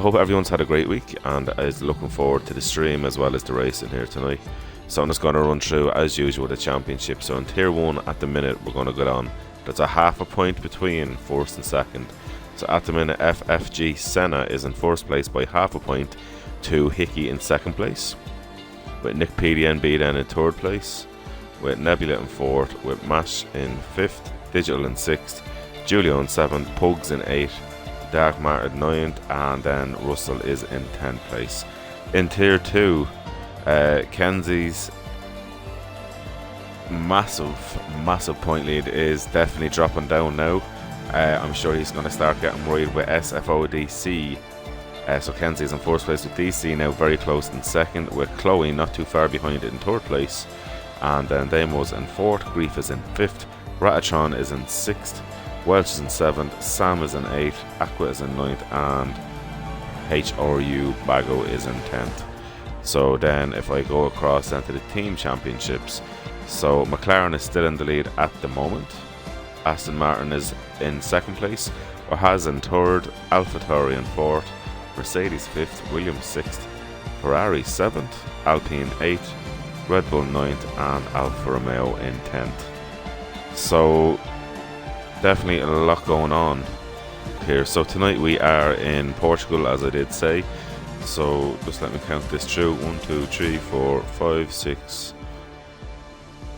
hope everyone's had a great week and is looking forward to the stream as well as the racing here tonight. So I'm just going to run through, as usual, the championship. So in Tier 1 at the minute, we're going to get on. There's a half a point between first and second. So at the minute, FFG Senna is in first place by half a point to Hickey in second place, with Nick PDNB then in third place, with Nebula in fourth, with Mash in fifth, Digital in sixth, Julio in seventh, Pugs in eighth, Dark Mart in ninth, and then Russell is in 10th place. In Tier 2, Kenzie's massive point lead is definitely dropping down now. I'm sure he's going to start getting worried with SFODC. So Kenzie's in first place with DC now, very close in second, with Chloe not too far behind it in third place. And then Damo's in fourth, Grief is in fifth, Ratatron is in sixth, Welch is in seventh, Sam is in eighth, Aqua is in ninth, and HRU Bago is in 10th. So then if I go across then to the team championships, so McLaren is still in the lead at the moment, Aston Martin is in second place, Wahaz in third, AlphaTauri in fourth, Mercedes fifth, Williams sixth, Ferrari seventh, Alpine eighth, Red Bull ninth, and Alfa Romeo in 10th. So definitely a lot going on here. So tonight we are in Portugal, as I did say. So just let me count this through. 1, 2, 3, 4, 5, 6.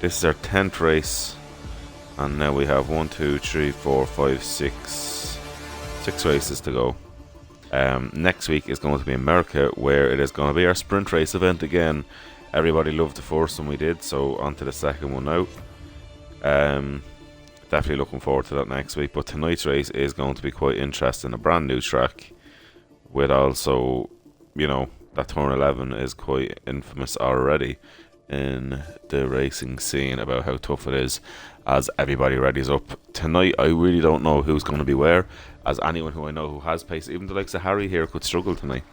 This is our 10th race, and now we have 1, 2, 3, 4, 5, 6 races to go. Next week is going to be America, where it is going to be our sprint race event again. Everybody loved the first one we did, so on to the second one now. Definitely looking forward to that next week. But tonight's race is going to be quite interesting. A brand new track, with also, you know, that turn 11 is quite infamous already in the racing scene about how tough it is as everybody readies up. Tonight, I really don't know who's going to be where, as anyone who I know who has pace, even the likes of Harry here, could struggle tonight.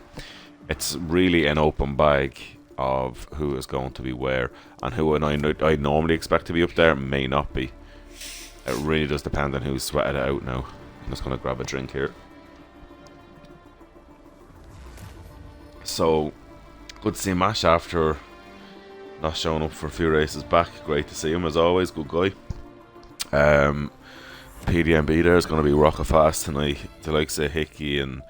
It's really an open bag of who is going to be where, and who I normally expect to be up there may not be. It really does depend on who's sweated it out now. I'm just going to grab a drink here. So, good to see Mash after not showing up for a few races back. Great to see him as always, good guy. PDNB there is going to be rocket fast tonight. The likes of Hickey and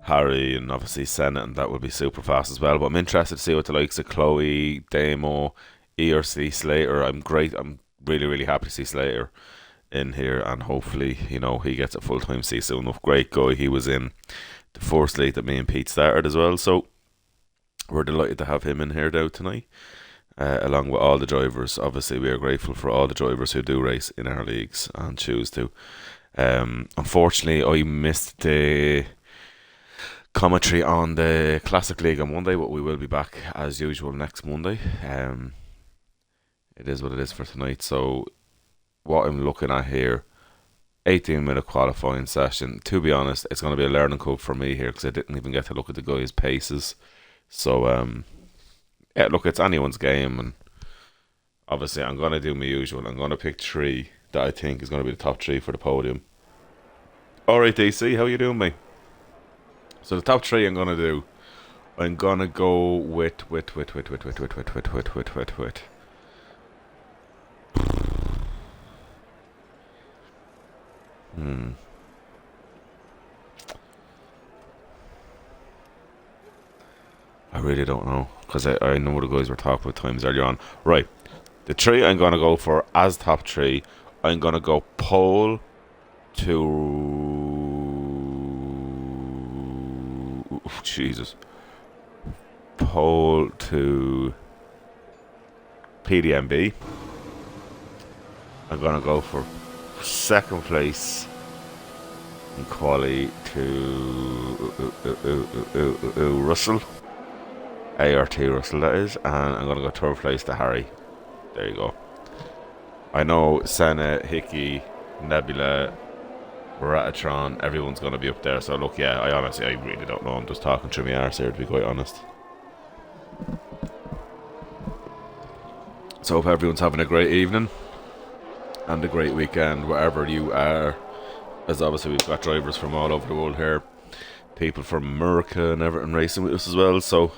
Harry and obviously Senna, and that will be super fast as well. But I'm interested to see what the likes of Chloe, Damo, ERC, Slater. I'm really happy to see Slater in here, and hopefully, you know, he gets a full-time seat soon enough. Great guy. He was in the first league that me and Pete started as well, so we're delighted to have him in here now tonight, along with all the drivers. Obviously, we are grateful for all the drivers who do race in our leagues and choose to. Unfortunately, I missed the commentary on the Classic League on Monday, but we will be back as usual next Monday. It is what it is for tonight. So what I'm looking at here, 18-minute qualifying session. To be honest, it's going to be a learning curve for me here, because I didn't even get to look at the guys' paces. So yeah, look, it's anyone's game, and obviously I'm going to do my usual. I'm going to pick 3 that I think is going to be the top 3 for the podium. Alright, DC, how you doing, mate? So the top 3 I'm gonna do. I'm gonna go with. I really don't know, because I know the guys were talking about times earlier on. Right, the 3 I'm gonna go for as top 3. I'm gonna go pole to. Jesus. Pole to PDNB. I'm gonna go for second place in quali to Russell. ART Russell, that is. And I'm gonna go third place to Harry. There you go. I know Senna, Hickey, Nebula, Ratatron, everyone's going to be up there. So look, yeah, I really don't know. I'm just talking through my arse here, to be quite honest. So hope everyone's having a great evening and a great weekend wherever you are, as obviously we've got drivers from all over the world here people from America and everything racing with us as well. So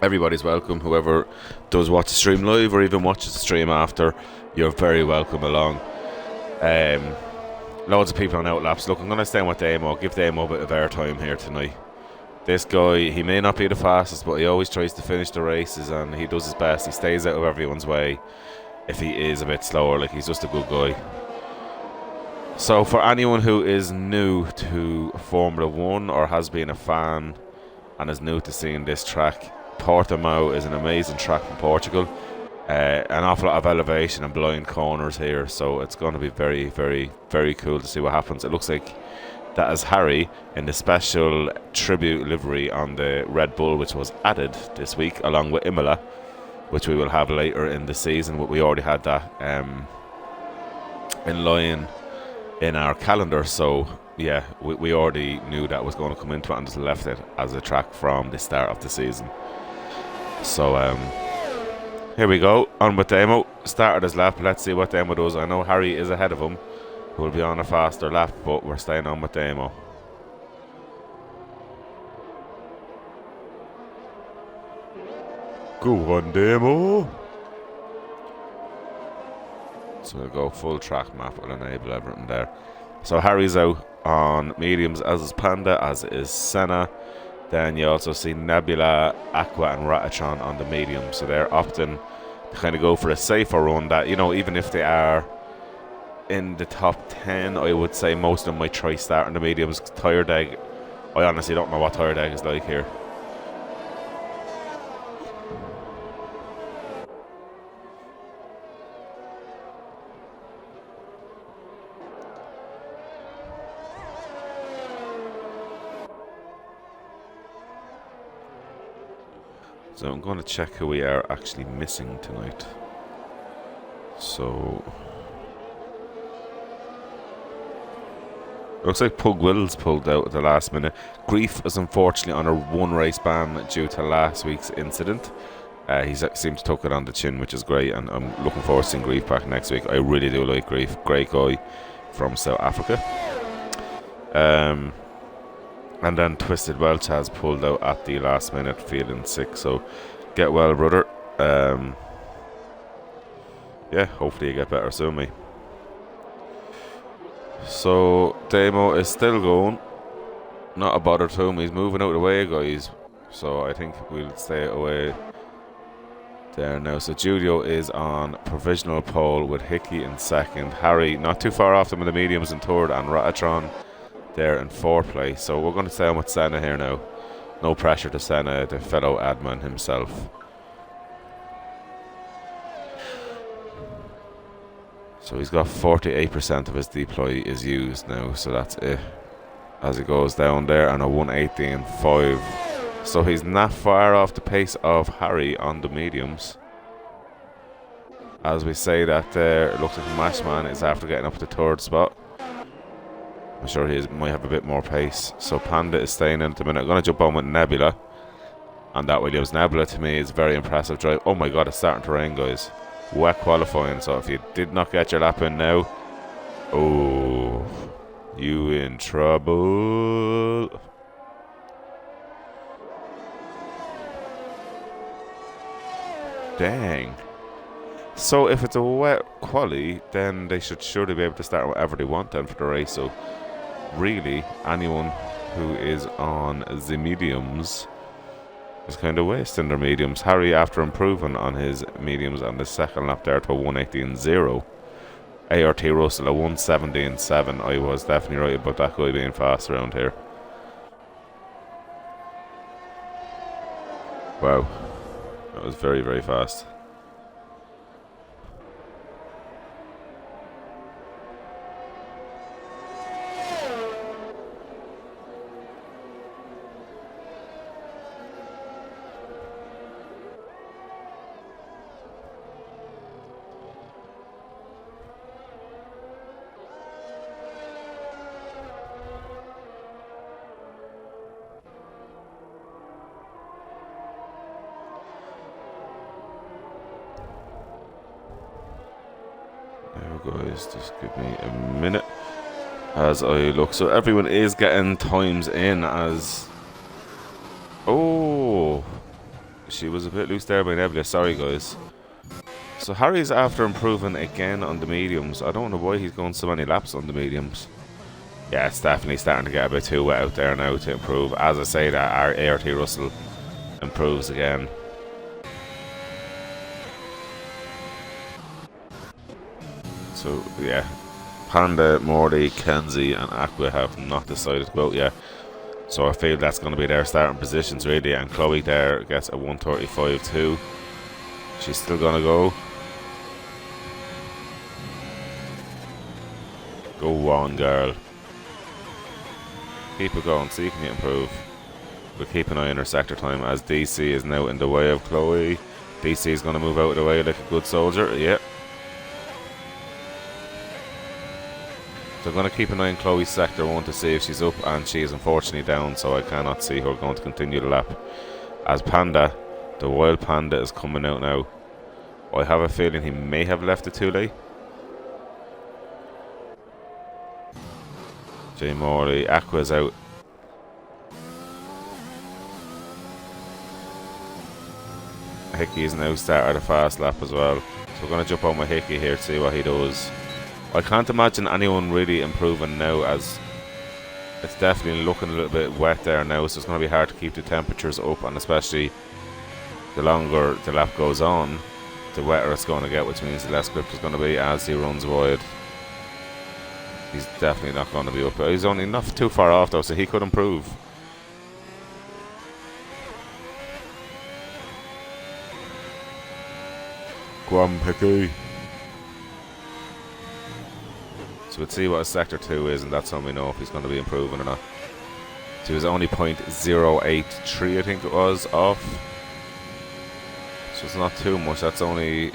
everybody's welcome. Whoever does watch the stream live or even watches the stream after, you're very welcome along. Loads of people on outlaps. Look, I'm going to stay with Damo. Give Damo a bit of airtime here tonight. This guy, he may not be the fastest, but he always tries to finish the races and he does his best. He stays out of everyone's way if he is a bit slower. Like, he's just a good guy. So for anyone who is new to Formula 1 or has been a fan and is new to seeing this track, Portimao is an amazing track from Portugal. An awful lot of elevation and blind corners here, so it's going to be very, very, very cool to see what happens. It looks like that is Harry in the special tribute livery on the Red Bull, which was added this week along with Imola, which we will have later in the season. We already had that in line in our calendar, so yeah, we already knew that was going to come into it and just left it as a track from the start of the season. So here we go, on with Damo. Started his lap, let's see what Damo does. I know Harry is ahead of him, who will be on a faster lap, but we're staying on with Damo. Go on, Damo. So we'll go full track map, we'll enable everything there. So Harry's out on mediums, as is Panda, as is Senna. Then you also see Nebula, Aqua and Ratatron on the medium. So they're opting to kind of go for a safer run that, you know, even if they are in the top 10, I would say most of them might try starting the mediums. Tire deg, I honestly don't know what tire deg is like here. So I'm going to check who we are actually missing tonight. So looks like Pug Wills pulled out at the last minute. Grief is unfortunately on a one race ban due to last week's incident. He seems to took it on the chin, which is great, and I'm looking forward to seeing Grief back next week. I really do like Grief. Great guy from South Africa. And then Twisted Welch has pulled out at the last minute, feeling sick. So get well, brother. Yeah, hopefully you get better soon, mate. So Damo is still going. Not a bother to him. He's moving out of the way, guys. So I think we'll stay away there now. So Julio is on provisional pole with Hickey in second. Harry not too far off them in the mediums in third, and Ratatron there in fourth place. So we're going to stay on with Senna here now. No pressure to Senna, the fellow admin himself. So he's got 48% of his deploy is used now, so that's it. As he goes down there, and a 118.5. So he's not far off the pace of Harry on the mediums. As we say that there, it looks like Mashman is after getting up to third spot. I'm sure he might have a bit more pace. So Panda is staying in at the minute. I'm going to jump on with Nebula. And that Williams Nebula to me is a very impressive drive. Oh my god, it's starting to rain, guys. Wet qualifying, so if you did not get your lap in now, oh, you in trouble. Dang. So if it's a wet quali, then they should surely be able to start whatever they want then for the race. So really, anyone who is on the mediums is kind of wasting their mediums. Harry, after improving on his mediums on the second lap there to a 118.0. ART Russell a 117.7. I was definitely right about that guy being fast around here. Wow. That was very, very fast. Guys, just give me a minute. as I look. So everyone is getting times in as... Oh, she was a bit loose there by Nebula. Sorry, guys. So Harry's after improving again on the mediums. I don't know why he's going so many laps on the mediums. Yeah, it's definitely starting to get a bit too wet out there now to improve. As I say, that our ART Russell improves again. So, yeah. Panda, Morty, Kenzie and Aqua have not decided to go out yet. So I feel that's going to be their starting positions really. And Chloe there gets a 135 too. She's still going to go. Go on, girl. Keep it going, see can you improve. We'll keep an eye on her sector time as DC is now in the way of Chloe. DC is going to move out of the way like a good soldier. Yep. So I'm going to keep an eye on Chloe's sector 1 to see if she's up, and she is unfortunately down, so I cannot see her going to continue the lap. As Panda, the wild Panda, is coming out now. I have a feeling he may have left it too late. J. Morley, Aqua's out. Hickey is now started a fast lap as well. So we're going to jump on with Hickey here to see what he does. I can't imagine anyone really improving now, as it's definitely looking a little bit wet there now, so it's going to be hard to keep the temperatures up, and especially the longer the lap goes on, the wetter it's going to get, which means the less grip is going to be as he runs wide. He's definitely not going to be up. He's only not too far off though, so he could improve. Go on, Hickey. So we'll see what his sector 2 is, and that's how we know if he's going to be improving or not. So he was only 0.083, I think it was, off. So it's not too much. That's only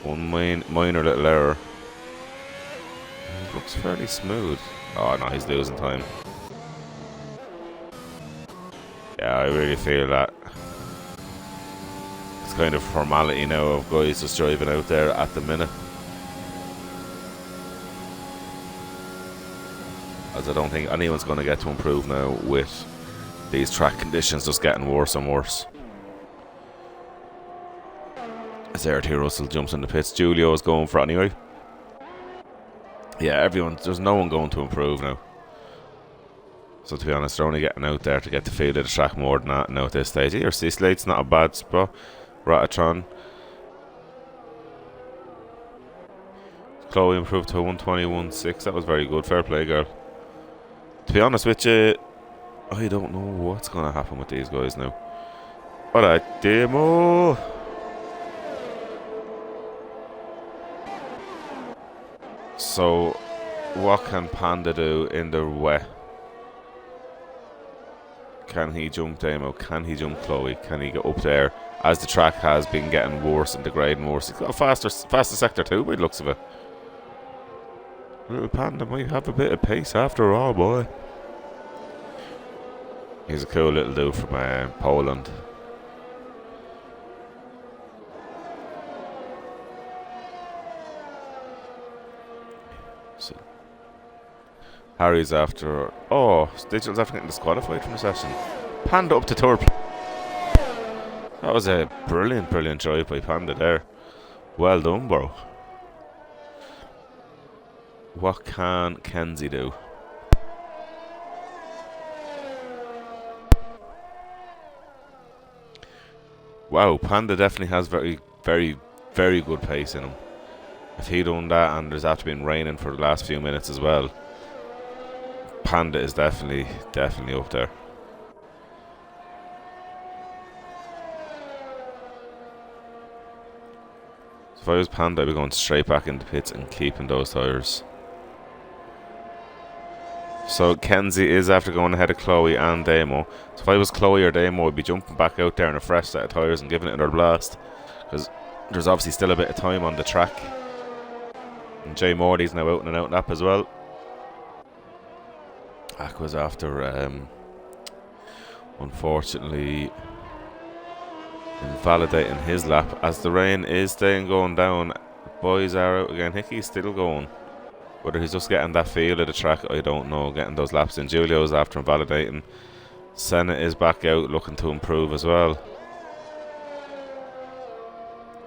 one minor little error. He looks fairly smooth. Oh no, he's losing time. Yeah, I really feel that. It's kind of formality now of guys just driving out there at the minute. As I don't think anyone's going to get to improve now with these track conditions just getting worse and worse. As R10 Russell jumps in the pits, Julio is going for it anyway. Yeah, there's no one going to improve now. So to be honest, they're only getting out there to get the feel of the track more than that now at this stage. Here, C-Slate's not a bad spot. Ratatron. Chloe improved to 121.6. That was very good. Fair play, girl. To be honest with you, I don't know what's going to happen with these guys now. What a demo! So, what can Panda do in the wet? Can he jump Demo? Can he jump Chloe? Can he get up there? As the track has been getting worse and degrading worse. He's got a faster sector too, by the looks of it. Little Panda might have a bit of pace after all, boy. He's a cool little dude from Poland. So, Harry's after... Oh, Digital's after getting disqualified from the session. Panda up to third. That was a brilliant drive by Panda there. Well done, bro. What can Kenzie do? Wow, Panda definitely has very good pace in him. If he done that, and there's after been raining for the last few minutes as well, Panda is definitely up there. So if I was Panda, I'd be going straight back into pits and keeping those tyres. So Kenzie is after going ahead of Chloe and Damo. So if I was Chloe or Damo, I'd be jumping back out there in a fresh set of tyres and giving it another blast, because there's obviously still a bit of time on the track. And Jay Morty's now out and out lap as well. Aqua's after unfortunately invalidating his lap as the rain is staying going down. Boys are out again. Hickey's still going. Whether he's just getting that feel of the track, I don't know. Getting those laps in. Julio's after invalidating. Senna is back out looking to improve as well.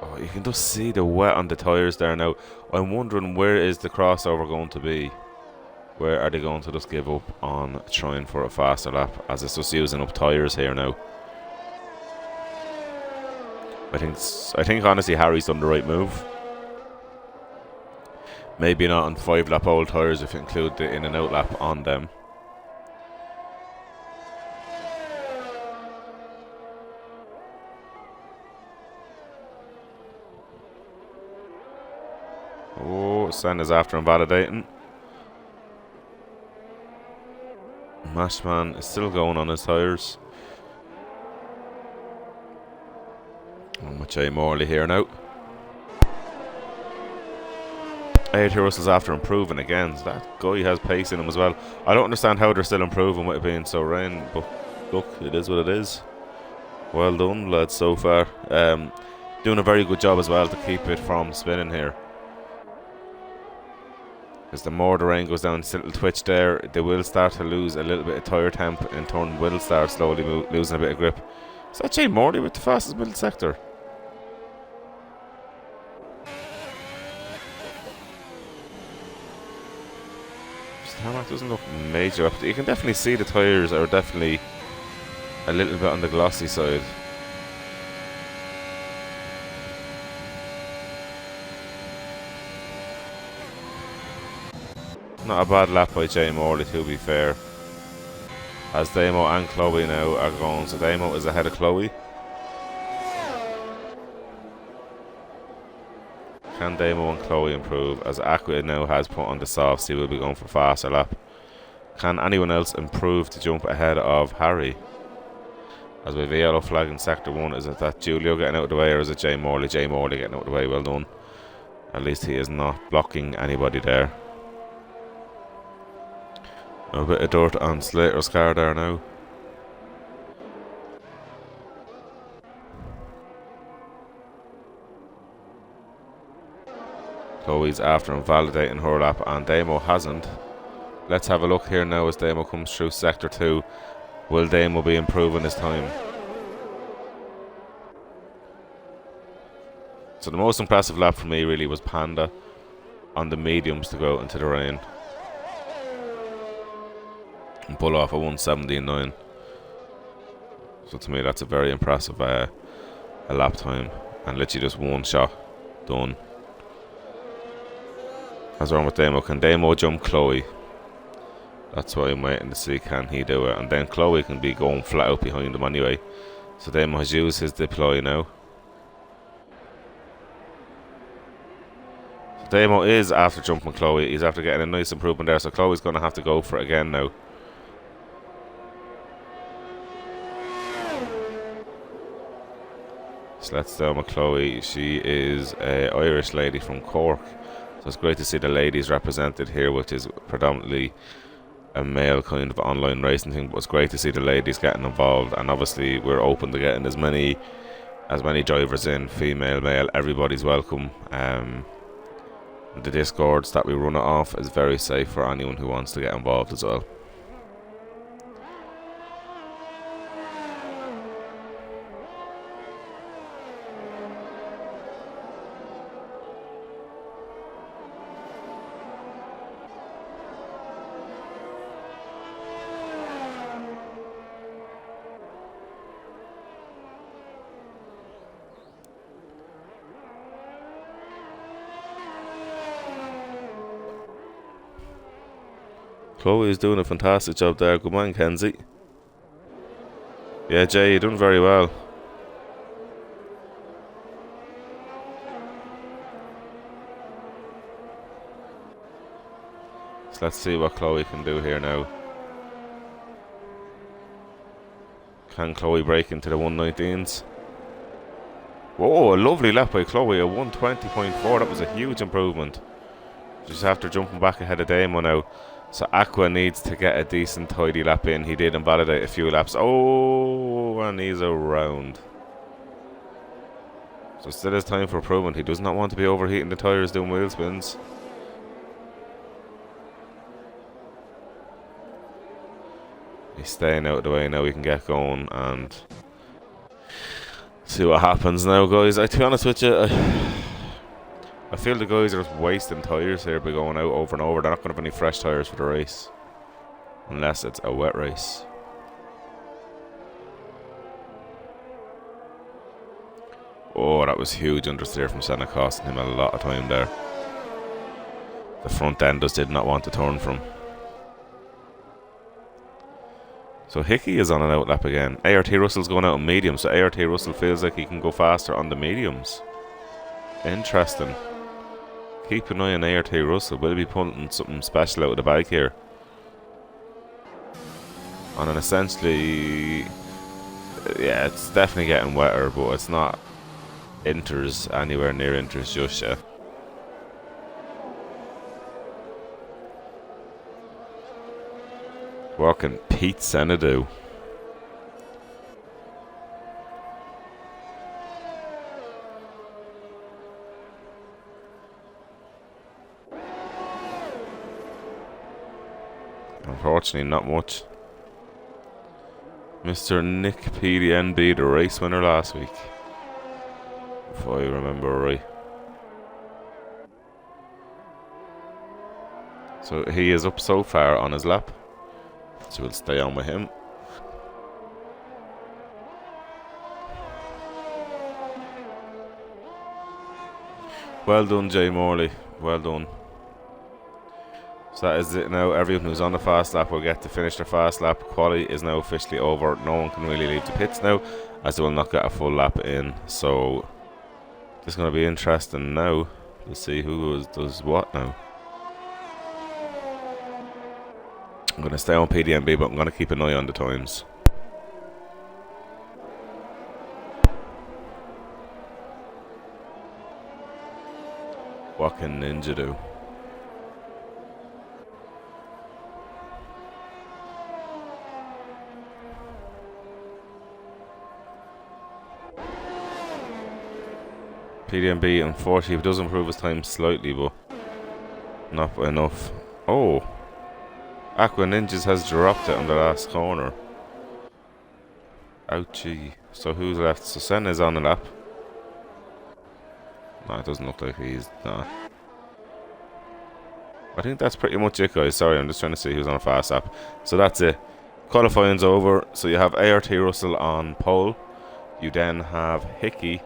Oh, you can just see the wet on the tyres there now. I'm wondering, where is the crossover going to be? Where are they going to just give up on trying for a faster lap, as it's just using up tyres here now? I think honestly Harry's done the right move. Maybe not on 5-lap old tyres if you include the in and out lap on them. Oh, Senna's after invalidating. Mashman is still going on his tyres. Jay Morley here now. AT Russell's after improving again. So that guy has pace in him as well. I don't understand how they're still improving with it being so rain, but look, it is what it is. Well done, lads, so far. Doing a very good job as well to keep it from spinning here. Because the more the rain goes down, this little twitch there, they will start to lose a little bit of tyre temp, in turn will start slowly losing a bit of grip. Is that Jay Morley with the fastest middle sector? Tarmac doesn't look major up. You can definitely see the tyres are definitely a little bit on the glossy side. Not a bad lap by Jay Morley, to be fair. As Damo and Chloe now are going. So Damo is ahead of Chloe. Can Damo and Chloe improve? As Aqua now has put on the softs, he will be going for a faster lap. Can anyone else improve to jump ahead of Harry? As we have a yellow flag in sector 1, is it that Julio getting out of the way, or is it Jay Morley? Jay Morley getting out of the way, well done. At least he is not blocking anybody there. A bit of dirt on Slater's car there now. Chloe's after invalidating her lap and Damo hasn't. Let's have a look here now as Damo comes through sector 2. Will Damo be improving his time? So the most impressive lap for me really was Panda on the mediums to go out into the rain and pull off a 1:17.9. So to me that's a very impressive a lap time, and literally just one shot done. What's wrong with Damo? Can Damo jump Chloe? That's why I'm waiting to see, can he do it? And then Chloe can be going flat out behind him anyway. So Damo has used his deploy now. So Damo is after jumping Chloe. He's after getting a nice improvement there. So Chloe's going to have to go for it again now. So let's Damo Chloe. She is an Irish lady from Cork. So it's great to see the ladies represented here, which is predominantly a male kind of online racing thing, but it's great to see the ladies getting involved, and obviously we're open to getting as many drivers in, female, male, everybody's welcome. The discords that we run it off is very safe for anyone who wants to get involved as well. Chloe is doing a fantastic job there. Good morning, Kenzie. Yeah, Jay, you're doing very well. So let's see what Chloe can do here now. Can Chloe break into the 119s? Whoa, a lovely lap by Chloe, a 120.4. That was a huge improvement. Just after jumping back ahead of Damo now. So Aqua needs to get a decent tidy lap in. He did invalidate a few laps. Oh, and he's around. So still has time for improvement. He does not want to be overheating the tyres doing wheel spins. He's staying out of the way now. We can get going and see what happens now, guys. To be honest with you, I feel the guys are wasting tyres here by going out over and over. They're not going to have any fresh tyres for the race. Unless it's a wet race. Oh, that was huge understeer from Senna, costing him a lot of time there. The front end just did not want to turn from. So Hickey is on an outlap again. ART Russell's going out on medium, so ART Russell feels like he can go faster on the mediums. Interesting. Keep an eye on ART Russell. Will he be pulling something special out of the bike here? On an essentially... Yeah, it's definitely getting wetter, but it's not Inters anywhere near Inters just yet. What can Pete Senna do? Unfortunately, not much. Mr. Nick PDNB, the race winner last week, if I remember right. So he is up so far on his lap, so we'll stay on with him. Well done, Jay Morley. Well done. So that is it now. Everyone who's on the fast lap will get to finish their fast lap. Quali is now officially over. No one can really leave the pits now, as they will not get a full lap in. So it's going to be interesting now to see who does what now. I'm going to stay on PDMB, but I'm going to keep an eye on the times. What can Ninja do? PDMB, unfortunately, does improve his time slightly, but not enough. Oh! Aqua Ninjas has dropped it on the last corner. Ouchie. So who's left? So Senna's on the lap. No, it doesn't look like he's not. I think that's pretty much it, guys. Sorry, I'm just trying to see who's on a fast lap. So that's it. Qualifying's over. So you have ART Russell on pole. You then have Hickey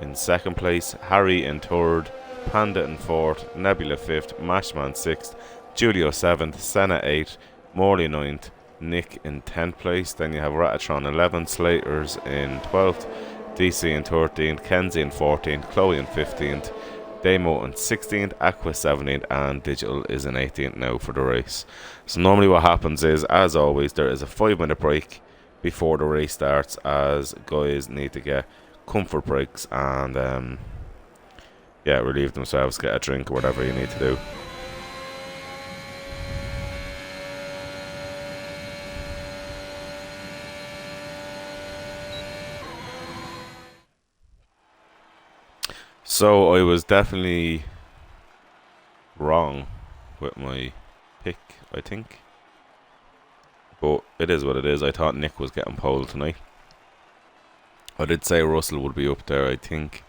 in second place, Harry in third, Panda in fourth, Nebula fifth, Mashman sixth, Julio 7th, Senna 8th, Morley 9th, Nick in 10th place. Then you have Ratatron 11th, Slaters in 12th, DC in 13th, Kenzie in 14th, Chloe in 15th, Damo in 16th, Aqua 17th, and Digital is in 18th now for the race. So normally what happens is, as always, there is a 5-minute break before the race starts, as guys need to get comfort breaks and yeah, relieve themselves, get a drink or whatever you need to do. So I was definitely wrong with my pick, I think. But it is what it is. I thought Nick was getting pole tonight. I did say Russell would be up there, I think.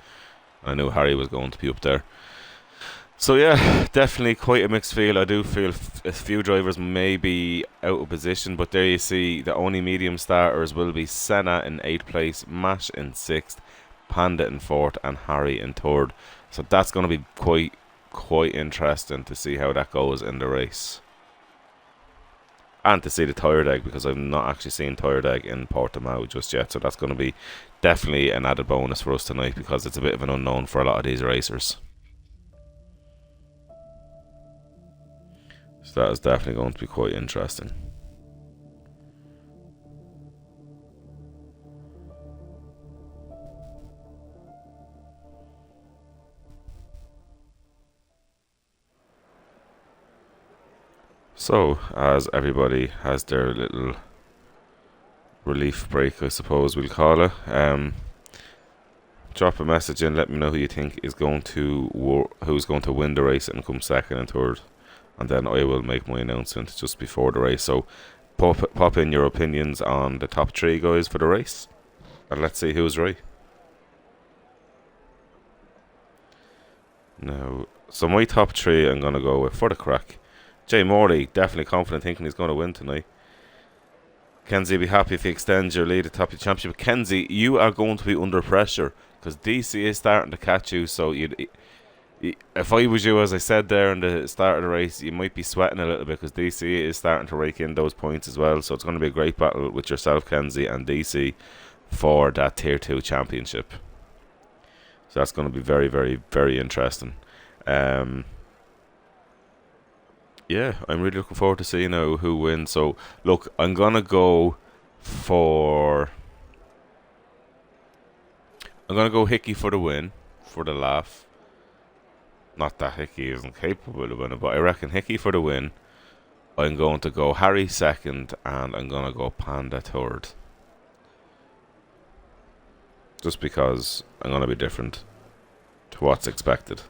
I knew Harry was going to be up there. So yeah, definitely quite a mixed field. I do feel a few drivers may be out of position, but there you see the only medium starters will be Senna in 8th place, Mash in 6th, Panda in 4th, and Harry in 3rd. So that's going to be quite interesting to see how that goes in the race. And to see the tire deg, because I've not actually seen tire deg in Portimao just yet. So that's going to be definitely an added bonus for us tonight, because it's a bit of an unknown for a lot of these racers. So that is definitely going to be quite interesting. So, as everybody has their little relief break, I suppose we'll call it, drop a message in, let me know who you think is going to who's going to win the race and come second and third, and then I will make my announcement just before the race. So pop in your opinions on the top 3 guys for the race, and let's see who's right. Now, so my top 3 I'm going to go with, for the crack, Jay Morley, definitely confident, thinking he's going to win tonight. Kenzie, be happy if he extends your lead at top of the championship. Kenzie, you are going to be under pressure because DC is starting to catch you. So if I was you, as I said there in the start of the race, you might be sweating a little bit because DC is starting to rake in those points as well. So it's going to be a great battle with yourself, Kenzie, and DC for that Tier 2 championship. So that's going to be very, very, very interesting. Yeah, I'm really looking forward to seeing who wins. So, look, I'm going to go Hickey for the win, for the laugh. Not that Hickey isn't capable of winning, but I reckon Hickey for the win. I'm going to go Harry second, and I'm going to go Panda third. Just because I'm going to be different to what's expected.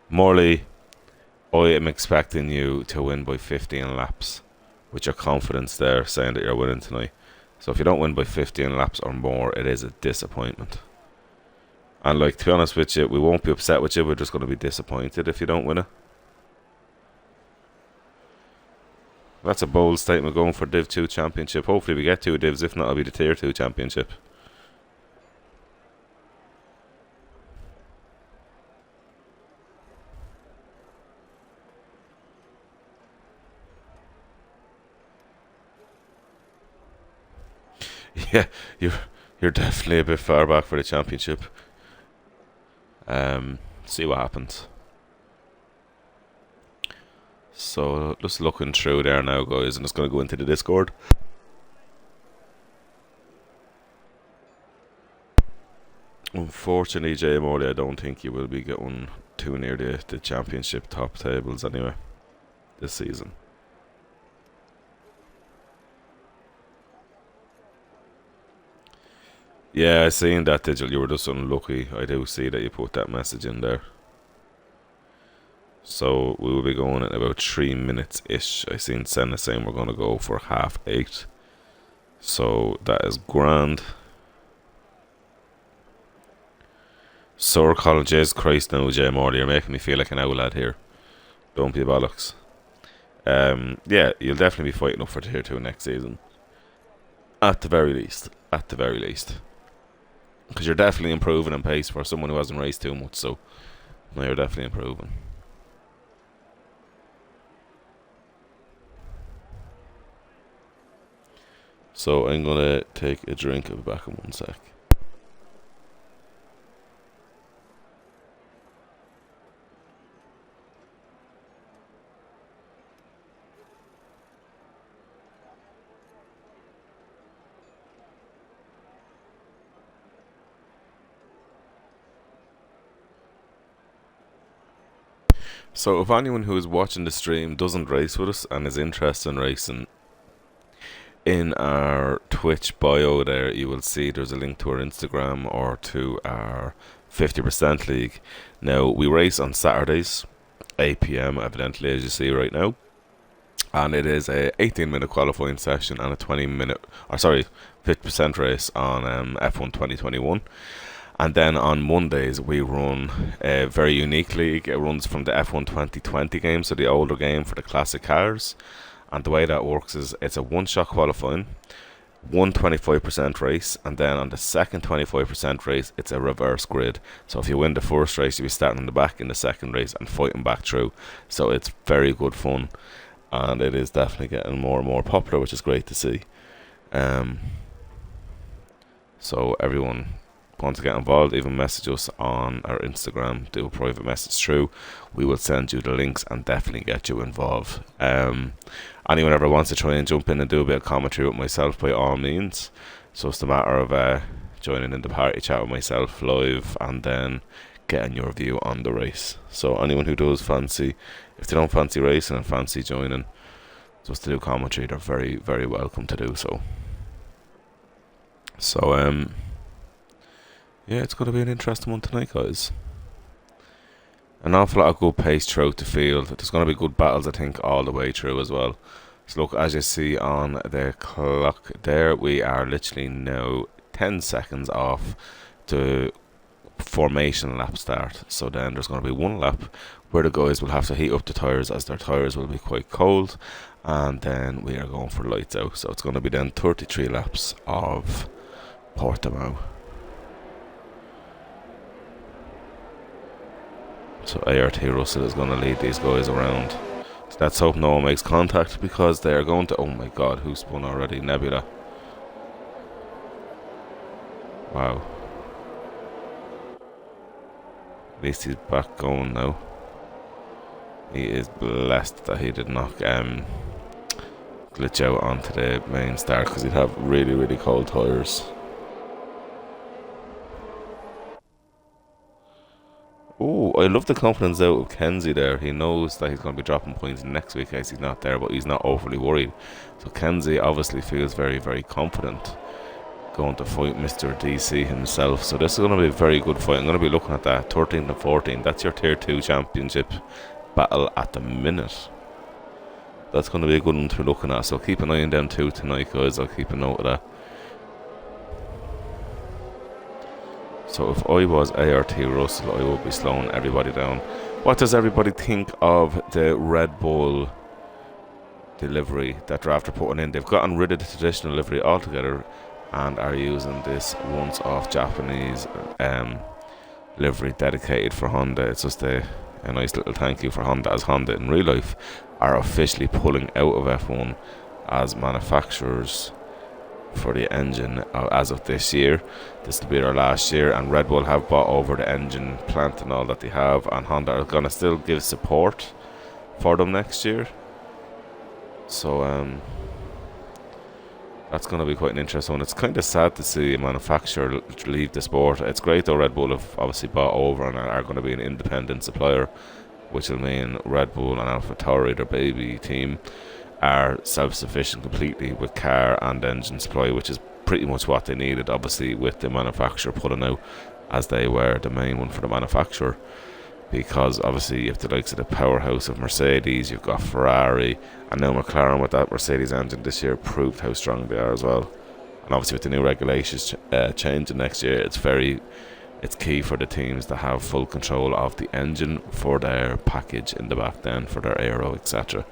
Morley, I am expecting you to win by 15 laps with your confidence there, saying that you're winning tonight. So if you don't win by 15 laps or more, it is a disappointment. And like, to be honest with you, we won't be upset with you, we're just going to be disappointed if you don't win it. That's a bold statement going for Div 2 championship. Hopefully we get 2 divs, if not it'll be the Tier 2 championship. Yeah, you're definitely a bit far back for the championship. See what happens. So just looking through there now, guys, and just going to go into the Discord. Unfortunately, Jay Morley, I don't think you will be getting too near the championship top tables anyway this season. Yeah, I seen that, Digil. You were just unlucky. I do see that you put that message in there. So we will be going in about 3 minutes-ish. I seen Senna saying we're going to go for 8:30. So that is grand. Sir Colin, Jesus Christ, no, Jay Morley, you're making me feel like an owl lad here. Don't be a bollocks. Yeah, you'll definitely be fighting up for Tier 2 next season. At the very least. At the very least. Because you're definitely improving in pace for someone who hasn't raced too much, so no, you're definitely improving. So I'm going to take a drink. I'll be back in 1 sec. So if anyone who is watching the stream doesn't race with us and is interested in racing, in our Twitch bio there you will see there's a link to our Instagram or to our 50% league. Now we race on Saturdays 8 PM evidently, as you see right now, and it is a 18-minute qualifying session and a 50% race on F1 2021. And then on Mondays we run a very unique league. It runs from the F1 2020 game, so the older game for the classic cars. And the way that works is it's a one-shot qualifying, one 25% race, and then on the second 25% race it's a reverse grid. So if you win the first race, you'll be starting on the back in the second race and fighting back through. So it's very good fun, and it is definitely getting more and more popular, which is great to see. So everyone want to get involved, even message us on our Instagram, do a private message through. We will send you the links and definitely get you involved. Anyone ever wants to try and jump in and do a bit of commentary with myself, by all means. So it's a matter of joining in the party chat with myself live and then getting your view on the race. So anyone who does fancy, if they don't fancy racing and fancy joining just to do commentary, they're very, very welcome to do so. So yeah, it's going to be an interesting one tonight, guys. An awful lot of good pace throughout the field. There's going to be good battles, I think, all the way through as well. So look, as you see on the clock there, we are literally now 10 seconds off the formation lap start. So then there's going to be one lap where the guys will have to heat up the tyres, as their tyres will be quite cold, and then we are going for lights out. So it's going to be then 33 laps of Portimao. So ART Russell is going to lead these guys around. So let's hope no one makes contact, because they are going to... Oh my god, who spun already? Nebula. Wow. At least he's back going now. He is blessed that he did not glitch out onto the main start, because he'd have really, really cold tyres. Oh, I love the confidence out of Kenzie there. He knows that he's going to be dropping points next week as he's not there, but he's not overly worried. So Kenzie obviously feels very, very confident going to fight Mr. DC himself. So this is going to be a very good fight. I'm going to be looking at that 13 and 14. That's your tier 2 championship battle at the minute. That's going to be a good one to be looking at. So keep an eye on them two tonight, guys. I'll keep a note of that. So if I was ART Russell, I would be slowing everybody down. What does everybody think of the Red Bull delivery that Draft are putting in? They've gotten rid of the traditional livery altogether and are using this once-off Japanese livery dedicated for Honda. It's just a nice little thank you for Honda, as Honda in real life are officially pulling out of F1 as manufacturers for the engine as of this year. This will be their last year, and Red Bull have bought over the engine plant and all that they have, and Honda are going to still give support for them next year. So that's going to be quite an interesting one. It's kind of sad to see a manufacturer leave the sport. It's great though, Red Bull have obviously bought over and are going to be an independent supplier, which will mean Red Bull and AlphaTauri, their baby team, are self-sufficient completely with car and engine supply, which is pretty much what they needed, obviously, with the manufacturer pulling out, as they were the main one for the manufacturer. Because obviously you have the likes of the powerhouse of Mercedes, you've got Ferrari, and now McLaren with that Mercedes engine this year proved how strong they are as well. And obviously with the new regulations changing next year, it's key for the teams to have full control of the engine for their package in the back then, for their aero, etc.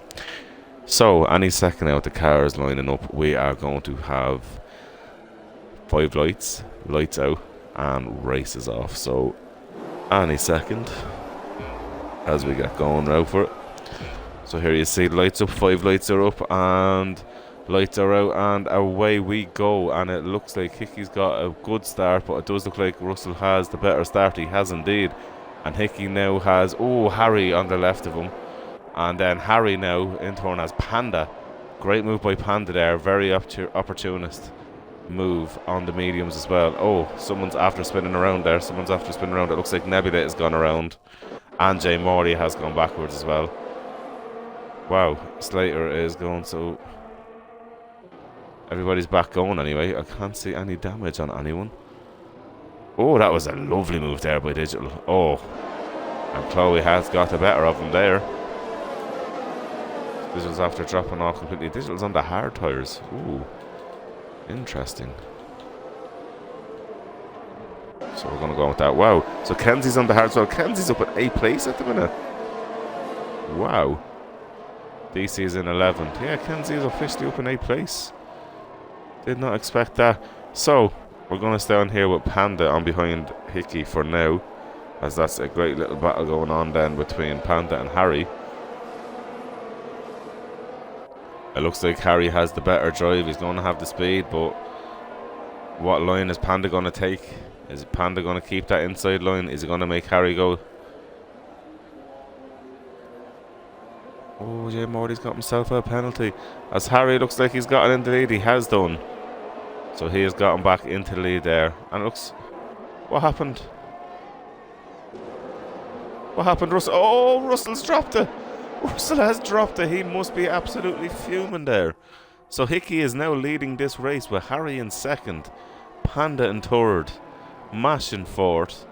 So any second now, the cars lining up, we are going to have 5 lights out, and races off. So any second as we get going now for it. So here you see lights up, 5 lights are up and lights are out, and away we go. And it looks like Hickey's got a good start, but it does look like Russell has the better start. He has indeed. And Hickey now has Harry on the left of him. And then Harry now in turn has Panda. Great move by Panda there. Very opportunist move on the mediums as well. Someone's after spinning around there. It looks like Nebula has gone around. And Jay Morley has gone backwards as well. Wow, Slater is going, so everybody's back going anyway. I can't see any damage on anyone. That was a lovely move there by Digital. And Chloe has got the better of him there. Digital's after dropping off completely. Digital's on the hard tyres. Interesting. So we're going to go with that. Wow. So Kenzie's on the hard side. Kenzie's up at 8th place at the minute. Wow. DC is in 11th. Yeah, Kenzie is officially up in 8th place. Did not expect that. So we're going to stay on here with Panda on behind Hickey for now, as that's a great little battle going on then between Panda and Harry. It looks like Harry has the better drive. He's going to have the speed, but what line is Panda going to take? Is Panda going to keep that inside line? Is he going to make Harry go? Jay Morty's got himself a penalty, as Harry looks like he's gotten into the lead. He has done. So he has gotten back into the lead there. And it looks... What happened? What happened, Russell? Russell's dropped it. Russell has dropped it. He must be absolutely fuming there. So Hickey is now leading this race with Harry in 2nd, Panda in 3rd, Mash in 4th,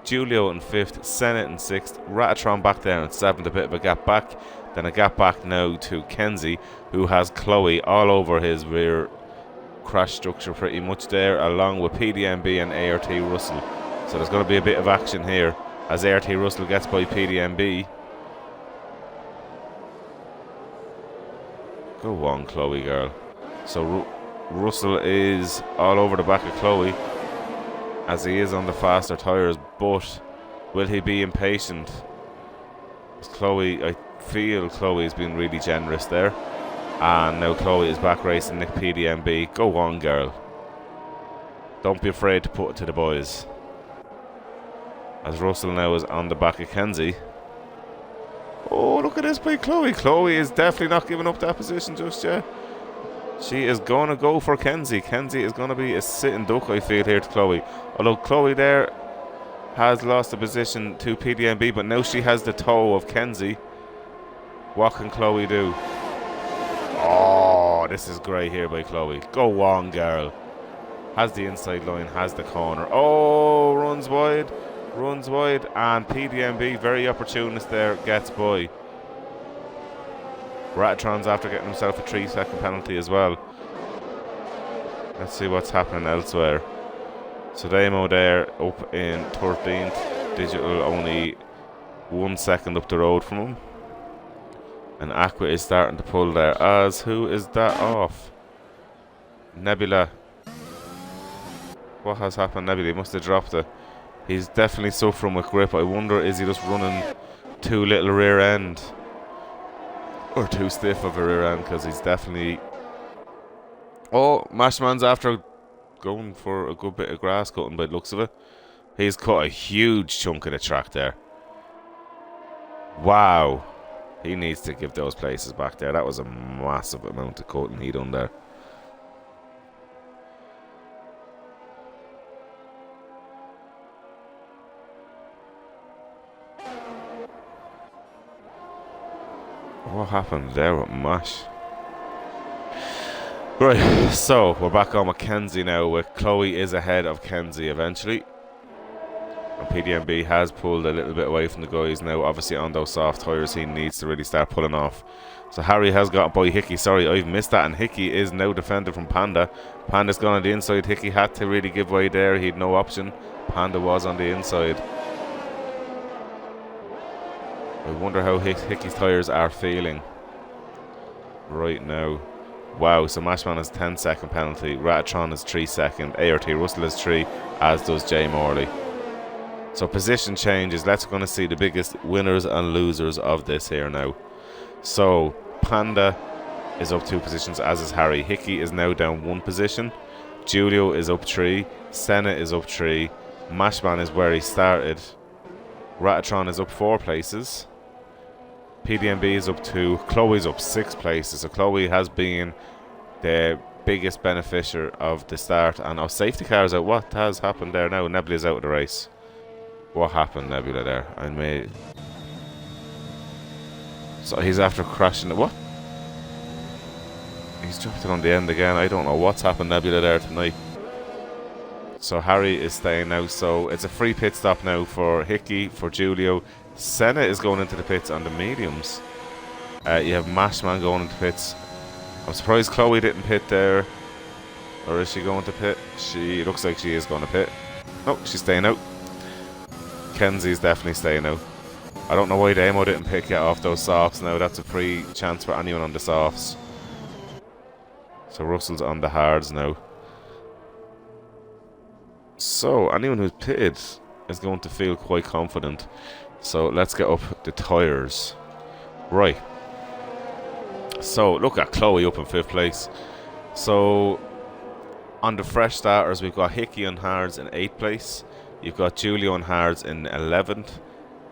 Giulio in 5th, Senna in 6th, Ratatron back there in 7th, a bit of a gap back. Then a gap back now to Kenzie, who has Chloe all over his rear crash structure pretty much there, along with PDMB and ART Russell. So there's going to be a bit of action here as ART Russell gets by PDMB. Go on, Chloe girl. So Russell is all over the back of Chloe as he is on the faster tyres, but will he be impatient? Chloe, I feel Chloe has been really generous there. And now Chloe is back racing Nick PDMB. Go on, girl. Don't be afraid to put it to the boys. As Russell now is on the back of Kenzie. Oh, look at this by Chloe. Chloe is definitely not giving up that position just yet. She is going to go for Kenzie. Kenzie is going to be a sitting duck, I feel, here to Chloe. Although Chloe there has lost the position to PDMB, but now she has the toe of Kenzie. What can Chloe do? Oh, this is great here by Chloe. Go on, girl. Has the inside line, has the corner. Oh, runs wide. Runs wide. And PDMB, very opportunist there, gets by. Ratatron's after getting himself a 3-second penalty as well. Let's see what's happening elsewhere. So Damo there up in 13th. Digital only 1 second up the road from him. And Aqua is starting to pull there. As who is that off? Nebula. What has happened, Nebula? He must have dropped it. He's definitely suffering with grip. I wonder, is he just running too little rear end? Or too stiff of a rear end? Because he's definitely... Oh, Mashman's after going for a good bit of grass cutting by the looks of it. He's cut a huge chunk of the track there. Wow. He needs to give those places back there. That was a massive amount of cutting he done there. What happened there with Mash? Right, so we're back on with Kenzie now, with Chloe is ahead of Kenzie eventually. And PDMB has pulled a little bit away from the guys now. Obviously on those soft tyres he needs to really start pulling off. So Harry has got by Hickey. Sorry, I've missed that. And Hickey is now defended from Panda. Panda's gone on the inside. Hickey had to really give way there. He had no option. Panda was on the inside. I wonder how Hickey's tyres are feeling right now. Wow, so Mashman has 10-second penalty. Ratatron is 3-second. ART Russell is 3, as does Jay Morley. So position changes. Let's going to see the biggest winners and losers of this here now. So Panda is up 2 positions, as is Harry. Hickey is now down 1 position. Giulio is up 3. Senna is up 3. Mashman is where he started. Ratatron is up 4 places. PDMB is up 2. Chloe's up 6 places. So Chloe has been the biggest beneficiary of the start. And our safety cars out. What has happened there now? Nebula's out of the race. What happened, Nebula, there? So he's after crashing. What? He's dropped it on the end again. I don't know what's happened, Nebula, there tonight. So Harry is staying now. So it's a free pit stop now for Hickey, for Giulio. Senna is going into the pits on the mediums. You have Mashman going into pits. I'm surprised Chloe didn't pit there. Or is she going to pit? She looks like she is going to pit. No, she's staying out. Kenzie's definitely staying out. I don't know why Damo didn't pick it off those softs now. That's a free chance for anyone on the softs. So Russell's on the hards now. So anyone who's pitted is going to feel quite confident. So let's get up the tyres. Right. So look at Chloe up in 5th place. So on the fresh starters, we've got Hickey on hards in 8th place. You've got Giulio on hards in 11th.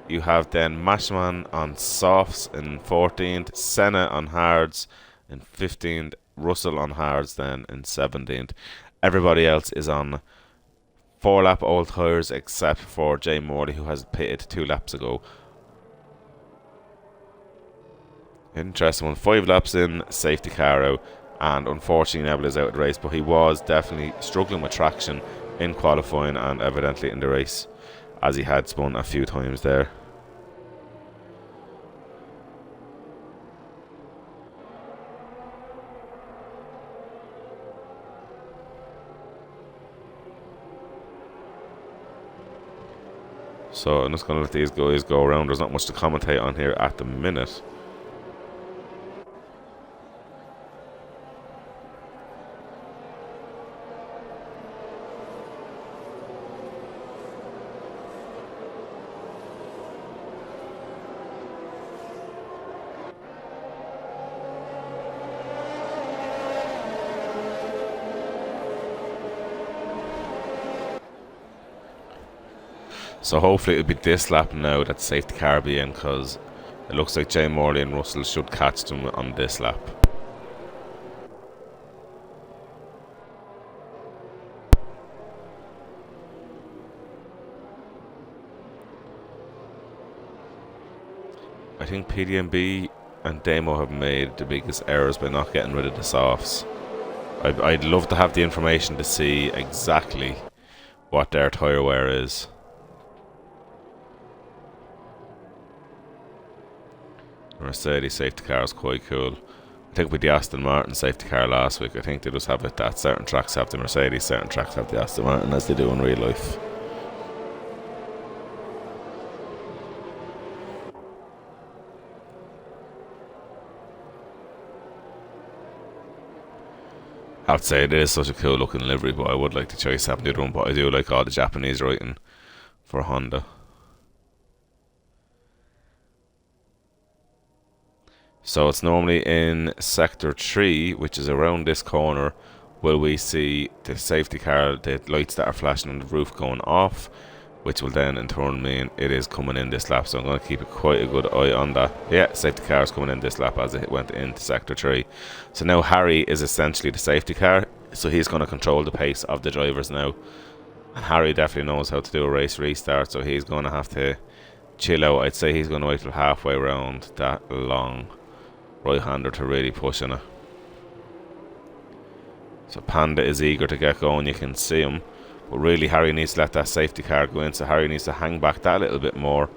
You have then Mashman on softs in 14th. Senna on hards in 15th. Russell on hards then in 17th. Everybody else is on 4-lap old tyres except for Jay Morley, who has pitted 2 laps ago. Interesting one. 5 laps in, safety car out, and unfortunately Nebula's out of the race, but he was definitely struggling with traction in qualifying and evidently in the race. as he had spun a few times there. So I'm just going to let these guys go around. There's not much to commentate on here at the minute. So hopefully it'll be this lap now that the safety car will be in, because it looks like Jay Morley and Russell should catch them on this lap. I think PDMB and Damo have made the biggest errors by not getting rid of the softs. I'd love to have the information to see exactly what their tyre wear is. Mercedes safety car is quite cool. I think with the Aston Martin safety car last week, I think they just have it that certain tracks have the Mercedes, certain tracks have the Aston Martin, as they do in real life. I have to say it is such a cool looking livery, but I would like to choose having the other one, but I do like all the Japanese writing for Honda. So it's normally in Sector 3, which is around this corner, will we see the safety car, the lights that are flashing on the roof going off, which will then in turn mean it is coming in this lap. So I'm going to keep quite a good eye on that. Yeah, safety car is coming in this lap as it went into Sector 3. So now Harry is essentially the safety car, so he's going to control the pace of the drivers now. And Harry definitely knows how to do a race restart, so he's going to have to chill out. I'd say he's going to wait till halfway around that long right-hander to really push on it. So Panda is eager to get going, you can see him, but really Harry needs to let that safety car go in, so Harry needs to hang back that little bit more.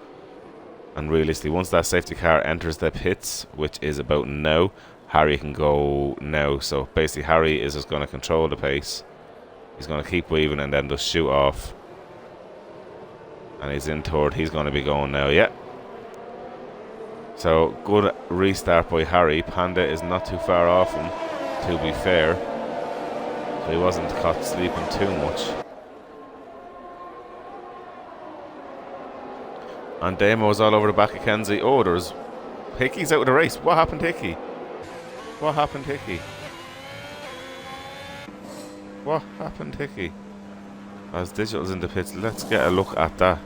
And realistically, once that safety car enters the pits, which is about now, Harry can go now. So basically Harry is just going to control the pace, he's going to keep weaving and then just shoot off, and he's in third. He's going to be going now. Yeah, so good restart by Harry. Panda is not too far off him, to be fair, so he wasn't caught sleeping too much. And Damo is all over the back of Kenzie. Oh, there's Hickey's out of the race. What happened to Hickey? What happened to Hickey? What happened to Hickey? As Digital's in the pits, let's get a look at that.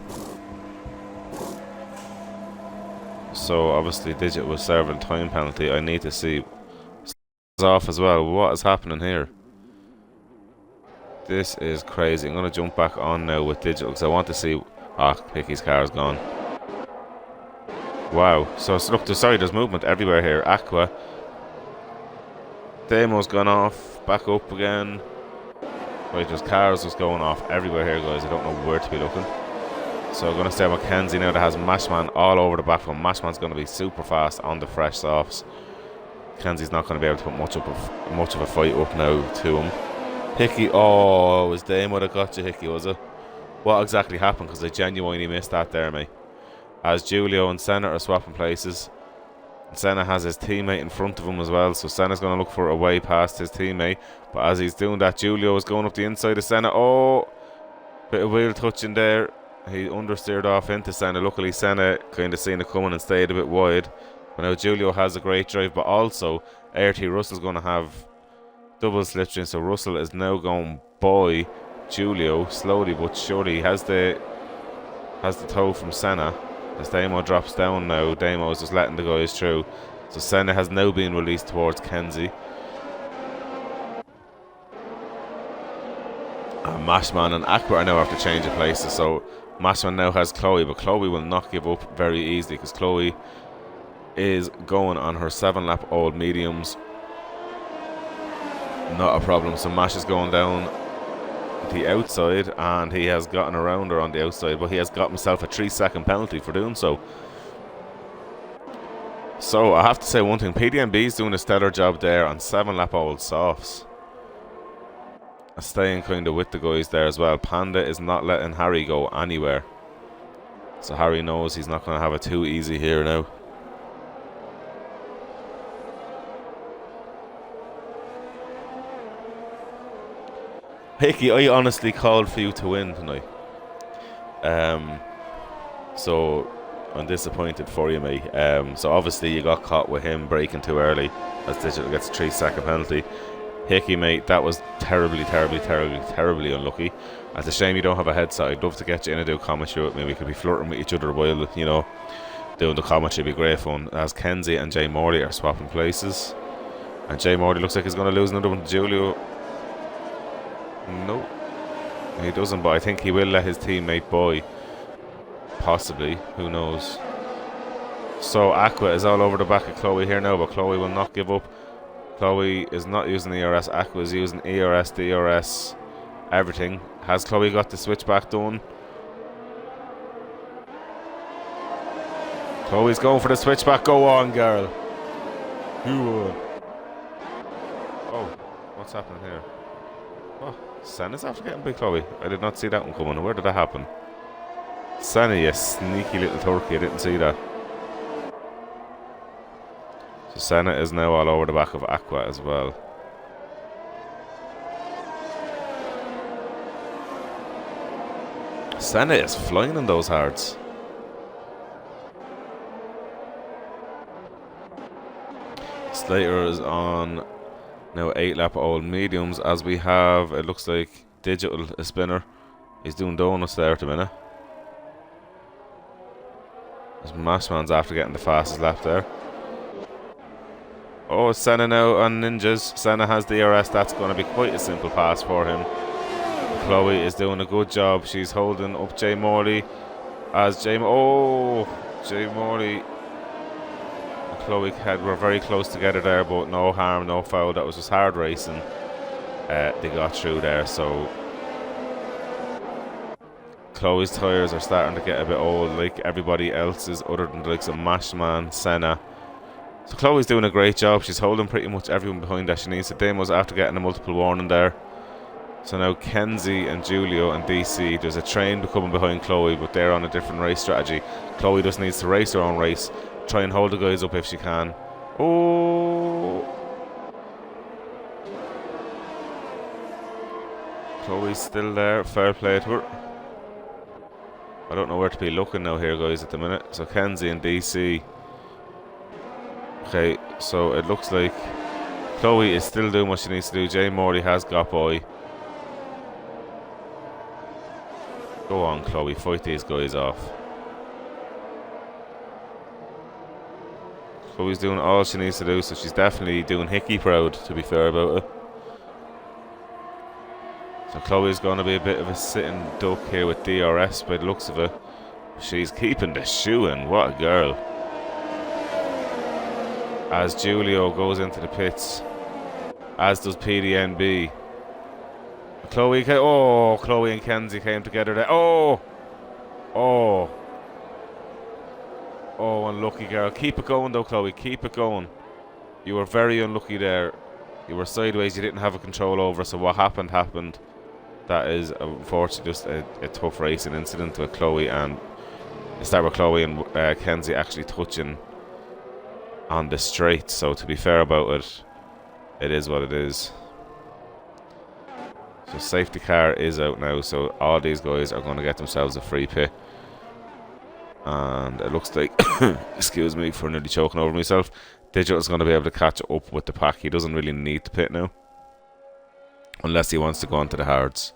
So obviously Digital was serving time penalty. I need to see off as well. What is happening here? This is crazy. I'm going to jump back on now with Digital because I want to see. Ah, Hickey's car is gone. Wow. So look, there's movement everywhere here. Aqua. Damo's gone off. Back up again. Right, there's cars just going off everywhere here, guys. I don't know where to be looking. So I'm going to stay with Kenzie now that has Mashman all over the back from. Mashman's going to be super fast on the fresh softs. Kenzie's not going to be able to put much of a fight up now to him. Hickey, oh, it was Damo that got you, Hickey, was it? What exactly happened? Because I genuinely missed that there, mate. As Giulio and Senna are swapping places. And Senna has his teammate in front of him as well, so Senna's going to look for a way past his teammate. But as he's doing that, Giulio is going up the inside of Senna. Oh, bit of wheel touching there. He understeered off into Senna. Luckily, Senna kind of seen it coming and stayed a bit wide. But now Giulio has a great drive, but also RT Russell's going to have double slipstream. So Russell is now going by Giulio slowly but surely. He has the toe from Senna. As Damo drops down now, Damo is just letting the guys through. So Senna has now been released towards Kenzie. And Mashman and Aqua are now have to change of places. So Mashman now has Chloe, but Chloe will not give up very easily because Chloe is going on her 7-lap old mediums. Not a problem. So Mash is going down. the outside, and he has gotten around her on the outside, but he has got himself a 3-second penalty for doing so. So I have to say one thing, PDMB is doing a stellar job there on 7-lap-old softs, staying kind of with the guys there as well. Panda is not letting Harry go anywhere, so Harry knows he's not going to have it too easy here now. Hickey, I honestly called for you to win tonight. So I'm disappointed for you, mate. So obviously you got caught with him braking too early, as Digital gets a 3-second penalty. Hickey, mate, that was terribly unlucky. It's a shame you don't have a headset. I'd love to get you in and do commentary with me. We could be flirting with each other while, you know, doing the commentary. Would be great fun. As Kenzie and Jay Morley are swapping places, and Jay Morley looks like he's going to lose another one to Julio. No, he doesn't, but I think he will let his teammate by. Possibly, who knows. So Aqua is all over the back of Chloe here now, but Chloe will not give up. Chloe is not using ERS. Aqua is using ERS, DRS, everything. Has Chloe got the switchback done? Chloe's going for the switchback. Go on, girl. Who won? Oh, what's happening here? Oh, Senna's after getting big Chloe. I did not see that one coming. Where did that happen? Senna, you sneaky little turkey. I didn't see that. So Senna is now all over the back of Aqua as well. Senna is flying in those hards. Slater is on now 8-lap-old mediums, as we have, it looks like, Digital, a spinner. He's doing donuts there at the minute. As Mashman's after getting the fastest lap there. Oh, Senna now on Ninjas. Senna has the ERS. That's going to be quite a simple pass for him. Chloe is doing a good job. She's holding up Jay Morley. As Jay Morley and Chloe were very close together there, but no harm, no foul. That was just hard racing. They got through there, so Chloe's tyres are starting to get a bit old, like everybody else's, other than the likes of Mashman, Senna. So Chloe's doing a great job. She's holding pretty much everyone behind that she needs. So Damo's after getting a multiple warning there. So now Kenzie and Julio and DC, there's a train coming behind Chloe, but they're on a different race strategy. Chloe just needs to race her own race, try and hold the guys up if she can. Oh! Chloe's still there, fair play to her. I don't know where to be looking now here, guys, at the minute. So Kenzie and DC. Okay, so it looks like Chloe is still doing what she needs to do. Jay Morley has got by. Go on, Chloe, fight these guys off. Chloe's doing all she needs to do, so she's definitely doing Hickey proud, to be fair about it. So Chloe's going to be a bit of a sitting duck here with DRS by the looks of it. She's keeping the shoe in. What a girl. As Julio goes into the pits, as does PDNB. Chloe and Kenzie came together there. Oh, unlucky girl. Keep it going though, Chloe. Keep it going. You were very unlucky there. You were sideways. You didn't have a control over. So what happened. That is unfortunately just a tough racing incident with Chloe, and it started with Chloe and Kenzie actually touching on the straight. So to be fair about it, it is what it is. So safety car is out now, so all these guys are going to get themselves a free pit. And it looks like, excuse me for nearly choking over myself, Digital's going to be able to catch up with the pack. He doesn't really need to pit now, unless he wants to go onto the hards.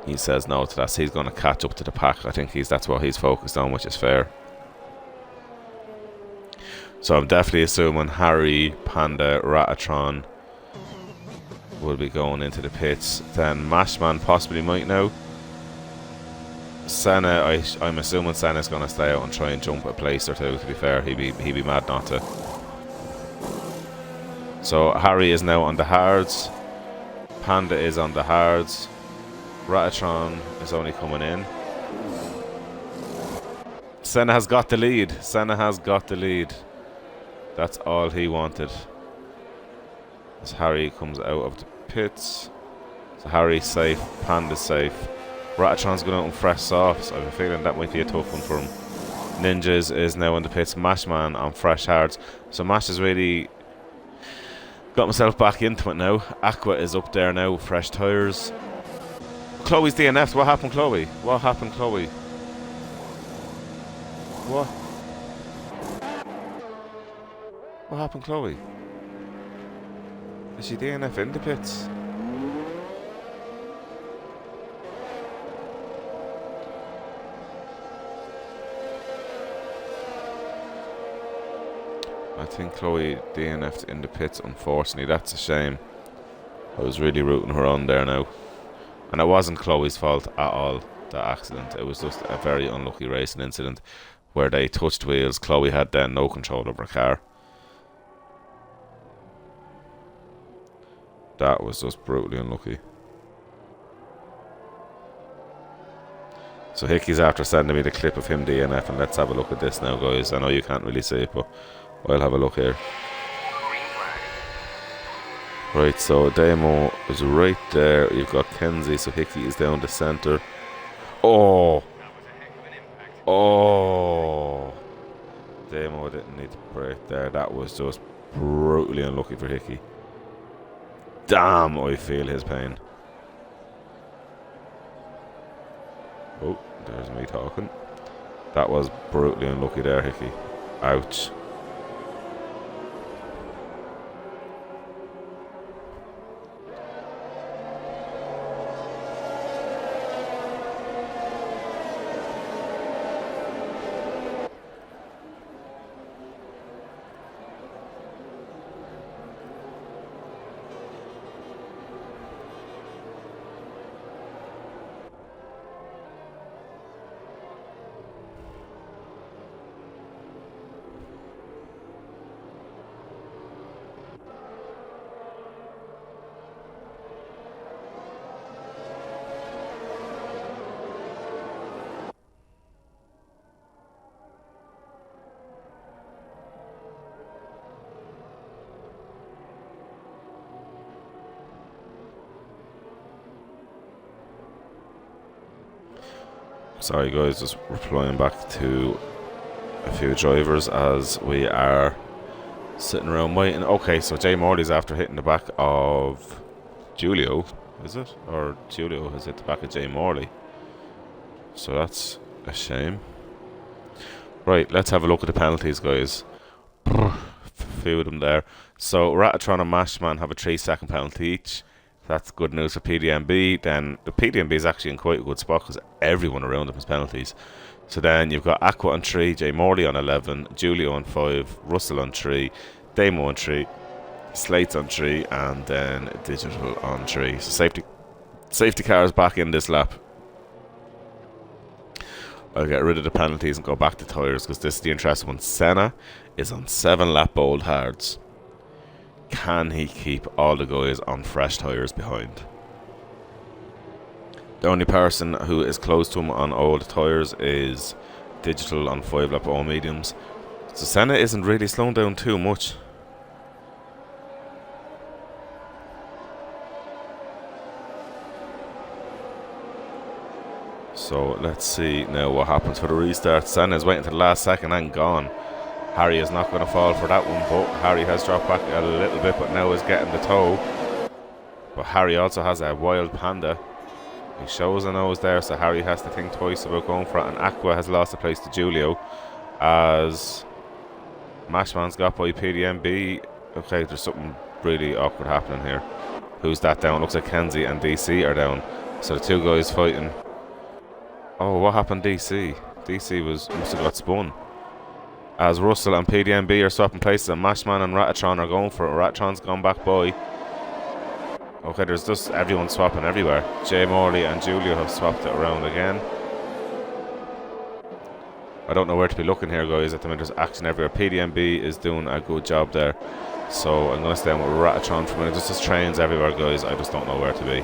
He says no to that, so he's going to catch up to the pack. I think that's what he's focused on, which is fair. So I'm definitely assuming Harry, Panda, Ratatron will be going into the pits. Then Mashman possibly might now. Senna, I'm assuming Senna's going to stay out and try and jump a place or two, to be fair. He'd be mad not to. So Harry is now on the hards. Panda is on the hards. Ratatron is only coming in. Senna has got the lead. Senna has got the lead. That's all he wanted. As Harry comes out of the pits. So Harry's safe. Panda's safe. Ratatron's going out on fresh softs. I have a feeling that might be a tough one for him. Ninjas is now in the pits. Mashman on fresh hards. So Mash has really got myself back into it now. Aqua is up there now with fresh tyres. Chloe's DNF'd. What happened, Chloe? What happened, Chloe? What? What happened, Chloe? Is she DNF in the pits? I think Chloe DNF'd in the pits, unfortunately. That's a shame. I was really rooting her on there now. And it wasn't Chloe's fault at all, that accident. It was just a very unlucky racing incident where they touched wheels. Chloe had then no control over her car. That was just brutally unlucky. So Hickey's after sending me the clip of him DNF, and let's have a look at this now, guys. I know you can't really see it, but I'll have a look here. Right, so Damo is right there. You've got Kenzie, so Hickey is down the centre. Oh! Oh! Damo didn't need to brake there. That was just brutally unlucky for Hickey. Damn, I feel his pain. Oh, there's me talking. That was brutally unlucky there, Hickey. Ouch. Sorry guys, just replying back to a few drivers as we are sitting around waiting. Okay, so Jay Morley's after hitting the back of Julio, is it? Or Julio has hit the back of Jay Morley. So that's a shame. Right, let's have a look at the penalties, guys. A few of them there. So Ratatron and Mashman have a 3-second penalty each. That's good news for PDMB. Then the PDMB is actually in quite a good spot because everyone around them has penalties. So then you've got Aqua on 3, Jay Morley on 11, Julio on 5, Russell on 3, Damo on 3, Slates on 3, and then Digital on 3. So safety cars back in this lap. I'll get rid of the penalties and go back to tyres because this is the interesting one. Senna is on 7 lap old hards. Can he keep all the guys on fresh tyres behind? The only person who is close to him on old tyres is Digital on 5 lap all mediums. So Senna isn't really slowing down too much. So let's see now what happens for the restart. Senna is waiting to the last second and gone. Harry is not going to fall for that one, but Harry has dropped back a little bit, but now is getting the toe. But Harry also has a wild Panda. He shows a nose there, so Harry has to think twice about going for it. And Aqua has lost the place to Julio as Mashman's got by PDMB. Okay, there's something really awkward happening here. Who's that down? Looks like Kenzie and DC are down. So the two guys fighting. Oh, what happened DC? DC must have got spun. As Russell and PDMB are swapping places and Mashman and Ratatron are going for it. Ratatron's gone back by. Okay, there's just everyone swapping everywhere. Jay Morley and Julio have swapped it around again. I don't know where to be looking here, guys. At the minute, there's action everywhere. PDMB is doing a good job there. So I'm going to stay on with Ratatron for a minute. There's trains everywhere, guys. I just don't know where to be.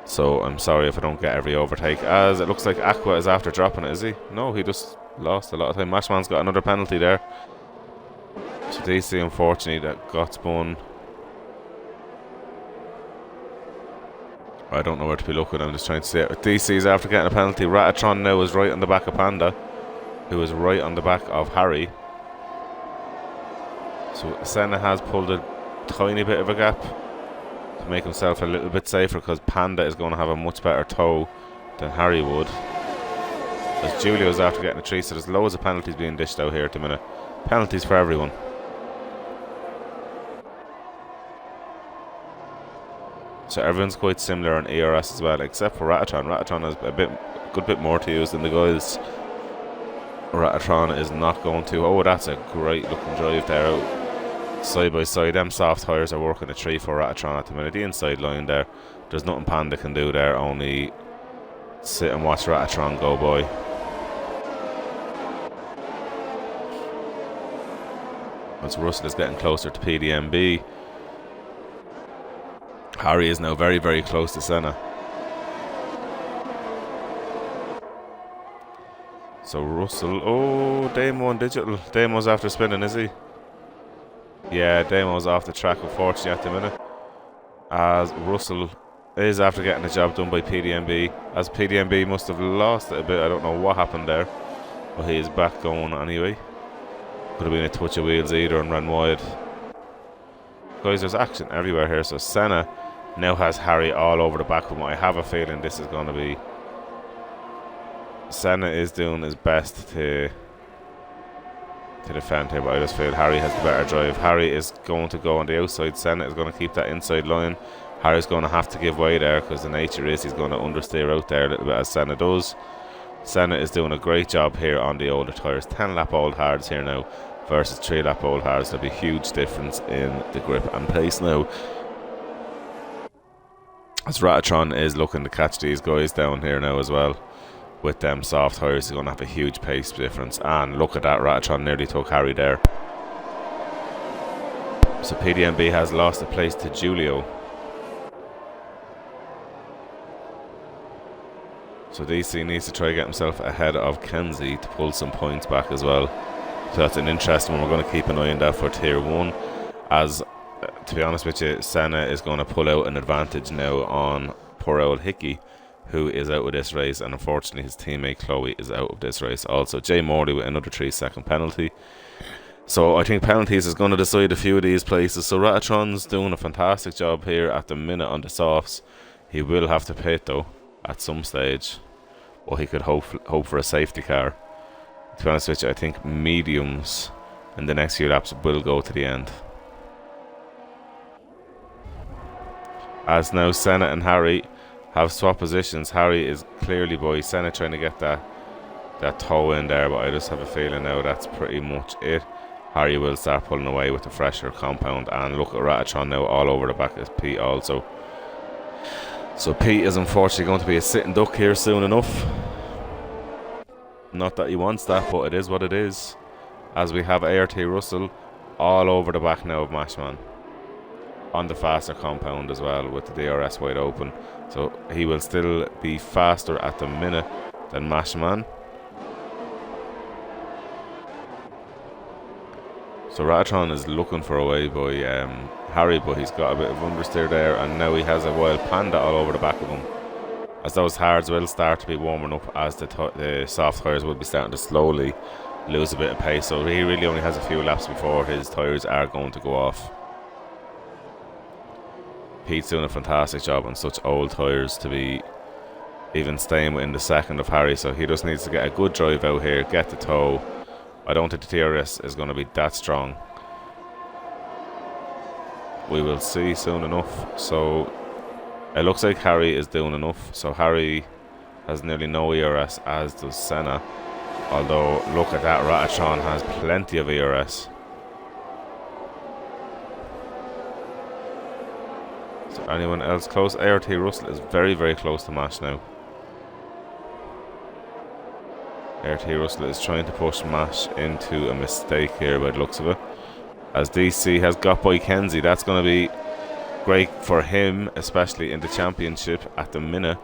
So I'm sorry if I don't get every overtake. As it looks like Aqua is after dropping it, is he? No, he just lost a lot of time. Mashman's got another penalty there. So DC, unfortunately, that got spun. I don't know where to be looking. I'm just trying to see it. DC is after getting a penalty. Ratatron now is right on the back of Panda, who is right on the back of Harry. So Senna has pulled a tiny bit of a gap to make himself a little bit safer, because Panda is going to have a much better toe than Harry would. As Julio's after getting a 3, so there's loads of penalties being dished out here at the minute. Penalties for everyone. So everyone's quite similar on ERS as well, except for Ratatron. Ratatron has a good bit more to use than the guys. Ratatron is not going to. Oh, that's a great looking drive there out side by side. Them soft tyres are working a 3 for Ratatron at the minute. The inside line there, there's nothing Panda can do there, only sit and watch Ratatron go by. As Russell is getting closer to PDMB, Harry is now very, very close to Senna. So Russell, oh, Damo and Digital. Damo's after spinning, is he? Yeah, Damo's off the track, unfortunately, at the minute. As Russell is after getting the job done by PDMB. As PDMB must have lost it a bit. I don't know what happened there, but he is back going anyway. Could have been a touch of wheels either and ran wide. Guys, there's action everywhere here. So Senna now has Harry all over the back of him. I have a feeling this is going to be... Senna is doing his best to defend here, but I just feel Harry has the better drive. Harry is going to go on the outside. Senna is going to keep that inside line. Harry's going to have to give way there, because the nature is he's going to understeer out there a little bit, as Senna does. Senna is doing a great job here on the older tyres. 10 lap old hards here now versus 3 lap old hards. There'll be a huge difference in the grip and pace now, as Ratatron is looking to catch these guys down here now as well. With them soft tyres, he's going to have a huge pace difference. And look at that, Ratatron nearly took Harry there. So PDMB has lost a place to Julio. So DC needs to try to get himself ahead of Kenzie to pull some points back as well. So that's an interesting one. We're going to keep an eye on that for Tier 1. As, to be honest with you, Senna is going to pull out an advantage now on poor old Hickey, who is out of this race, and unfortunately his teammate Chloe is out of this race also. Jay Morley with another 3-second penalty. So I think penalties is going to decide a few of these places. So Ratatron's doing a fantastic job here at the minute on the softs. He will have to pit though at some stage, or he could hope for a safety car. To be honest with you, I think mediums in the next few laps will go to the end. As now Senna and Harry have swapped positions. Harry is clearly by Senna trying to get that toe in there, but I just have a feeling now that's pretty much it. Harry will start pulling away with the fresher compound, and look at Ratatron now all over the back of Pete also. So Pete is unfortunately going to be a sitting duck here soon enough. Not that he wants that, but it is what it is. As we have ART Russell all over the back now of Mashman, on the faster compound as well, with the DRS wide open. So he will still be faster at the minute than Mashman. So Ratatron is looking for a way by Harry, but he's got a bit of understeer there, and now he has a wild Panda all over the back of him. As those hards will start to be warming up, as the soft tyres will be starting to slowly lose a bit of pace. So he really only has a few laps before his tyres are going to go off. Pete's doing a fantastic job on such old tyres to be even staying within the second of Harry, so he just needs to get a good drive out here, get the toe. I don't think the TRS is going to be that strong. We will see soon enough. So it looks like Harry is doing enough. So Harry has nearly no ERS, as does Senna. Although, look at that, Ratatron has plenty of ERS. So anyone else close? ART Russell is very, very close to Mash now. RT Russell is trying to push Mash into a mistake here by the looks of it. As DC has got by Kenzie, that's going to be great for him, especially in the championship at the minute.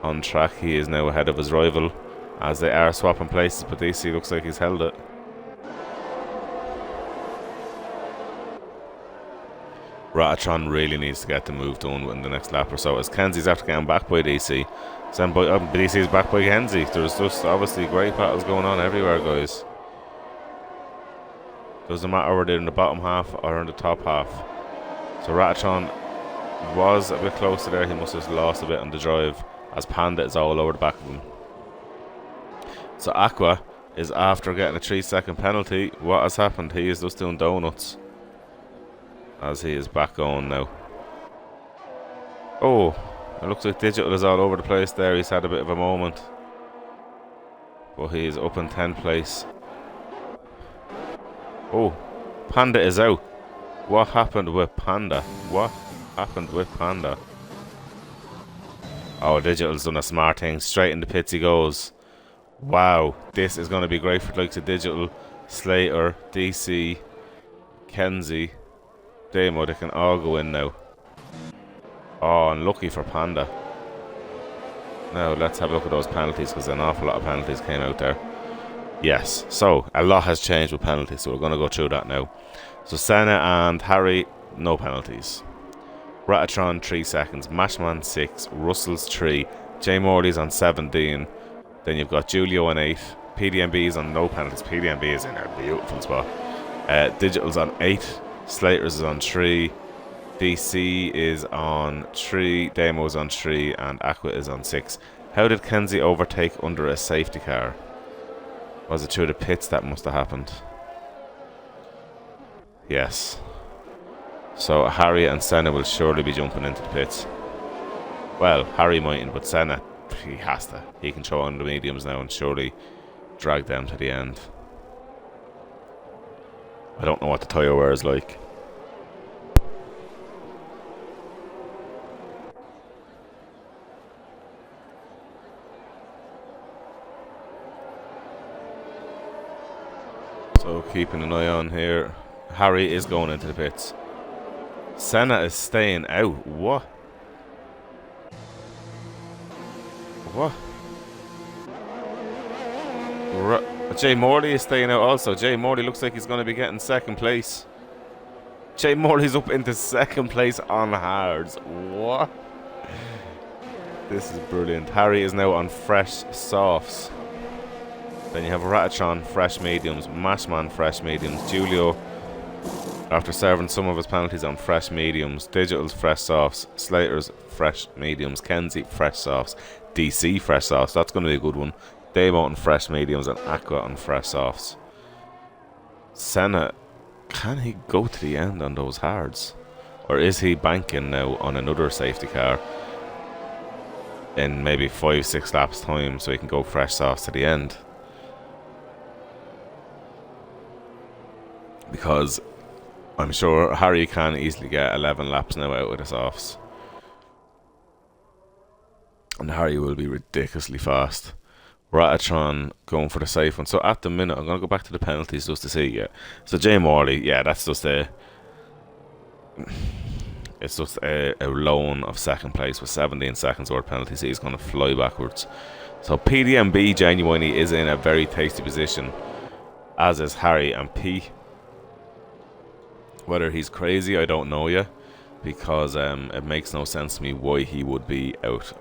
On track, he is now ahead of his rival as they are swapping places, but DC looks like he's held it. Ratatron really needs to get the move done in the next lap or so, as Kenzie's after getting back by DC. DC's back by Kenzie. There's just obviously great battles going on everywhere, guys. Doesn't matter whether they're in the bottom half or in the top half. So Ratatron was a bit closer there. He must have lost a bit on the drive, as Panda is all over the back of him. So Aqua is after getting a 3-second penalty. What has happened? He is just doing donuts, as he is back going now. Oh, it looks like Digital is all over the place there. He's had a bit of a moment, but he is up in 10th place. Oh, Panda is out. What happened with Panda? What happened with Panda? Oh, Digital's done a smart thing. Straight in the pits he goes. Wow, this is going to be great for the likes of Digital, Slater, DC, Kenzie, Damo. They can all go in now. Oh, unlucky for Panda. Now, let's have a look at those penalties, because an awful lot of penalties came out there. Yes, so a lot has changed with penalties, so we're going to go through that now. So Senna and Harry, no penalties. Ratatron 3 seconds, Mashman 6, Russell's 3, J Morley's on 17. Then you've got Julio on 8, PDMB's on no penalties. PDMB is in a beautiful spot. Digital's on 8, Slater's is on 3, DC is on 3, Damo's on 3, and Aqua is on 6. How did Kenzie overtake under a safety car? Was it through the pits that must have happened? Yes. So Harry and Senna will surely be jumping into the pits. Well, Harry mightn't, but Senna, he has to. He can throw on the mediums now and surely drag them to the end. I don't know what the tyre wear is like. So keeping an eye on here. Harry is going into the pits. Senna is staying out. What? What? Jay Morley is staying out also. Jay Morley looks like he's going to be getting 2nd place. Jay Morley's up into 2nd place on hards. What? This is brilliant. Harry is now on fresh softs. Then you have Ratatron, fresh mediums, Mashman, fresh mediums, Julio, after serving some of his penalties, on fresh mediums, Digital's fresh softs, Slater's fresh mediums, Kenzie, fresh softs, DC, fresh softs. That's going to be a good one. Damo on fresh mediums and Aqua on fresh softs. Senna, can he go to the end on those hards? Or is he banking now on another safety car in maybe 5-6 laps time so he can go fresh softs to the end? Because I'm sure Harry can easily get 11 laps now out of the softs. And Harry will be ridiculously fast. Ratatron going for the safe one. So at the minute, I'm going to go back to the penalties just to see. Yeah. So Jay Morley, yeah, that's just it's just a loan of 2nd place with 17 seconds worth penalties. He's going to fly backwards. So PDMB genuinely is in a very tasty position, as is Harry and P. Whether he's crazy, I don't know yet, because it makes no sense to me why he would be out.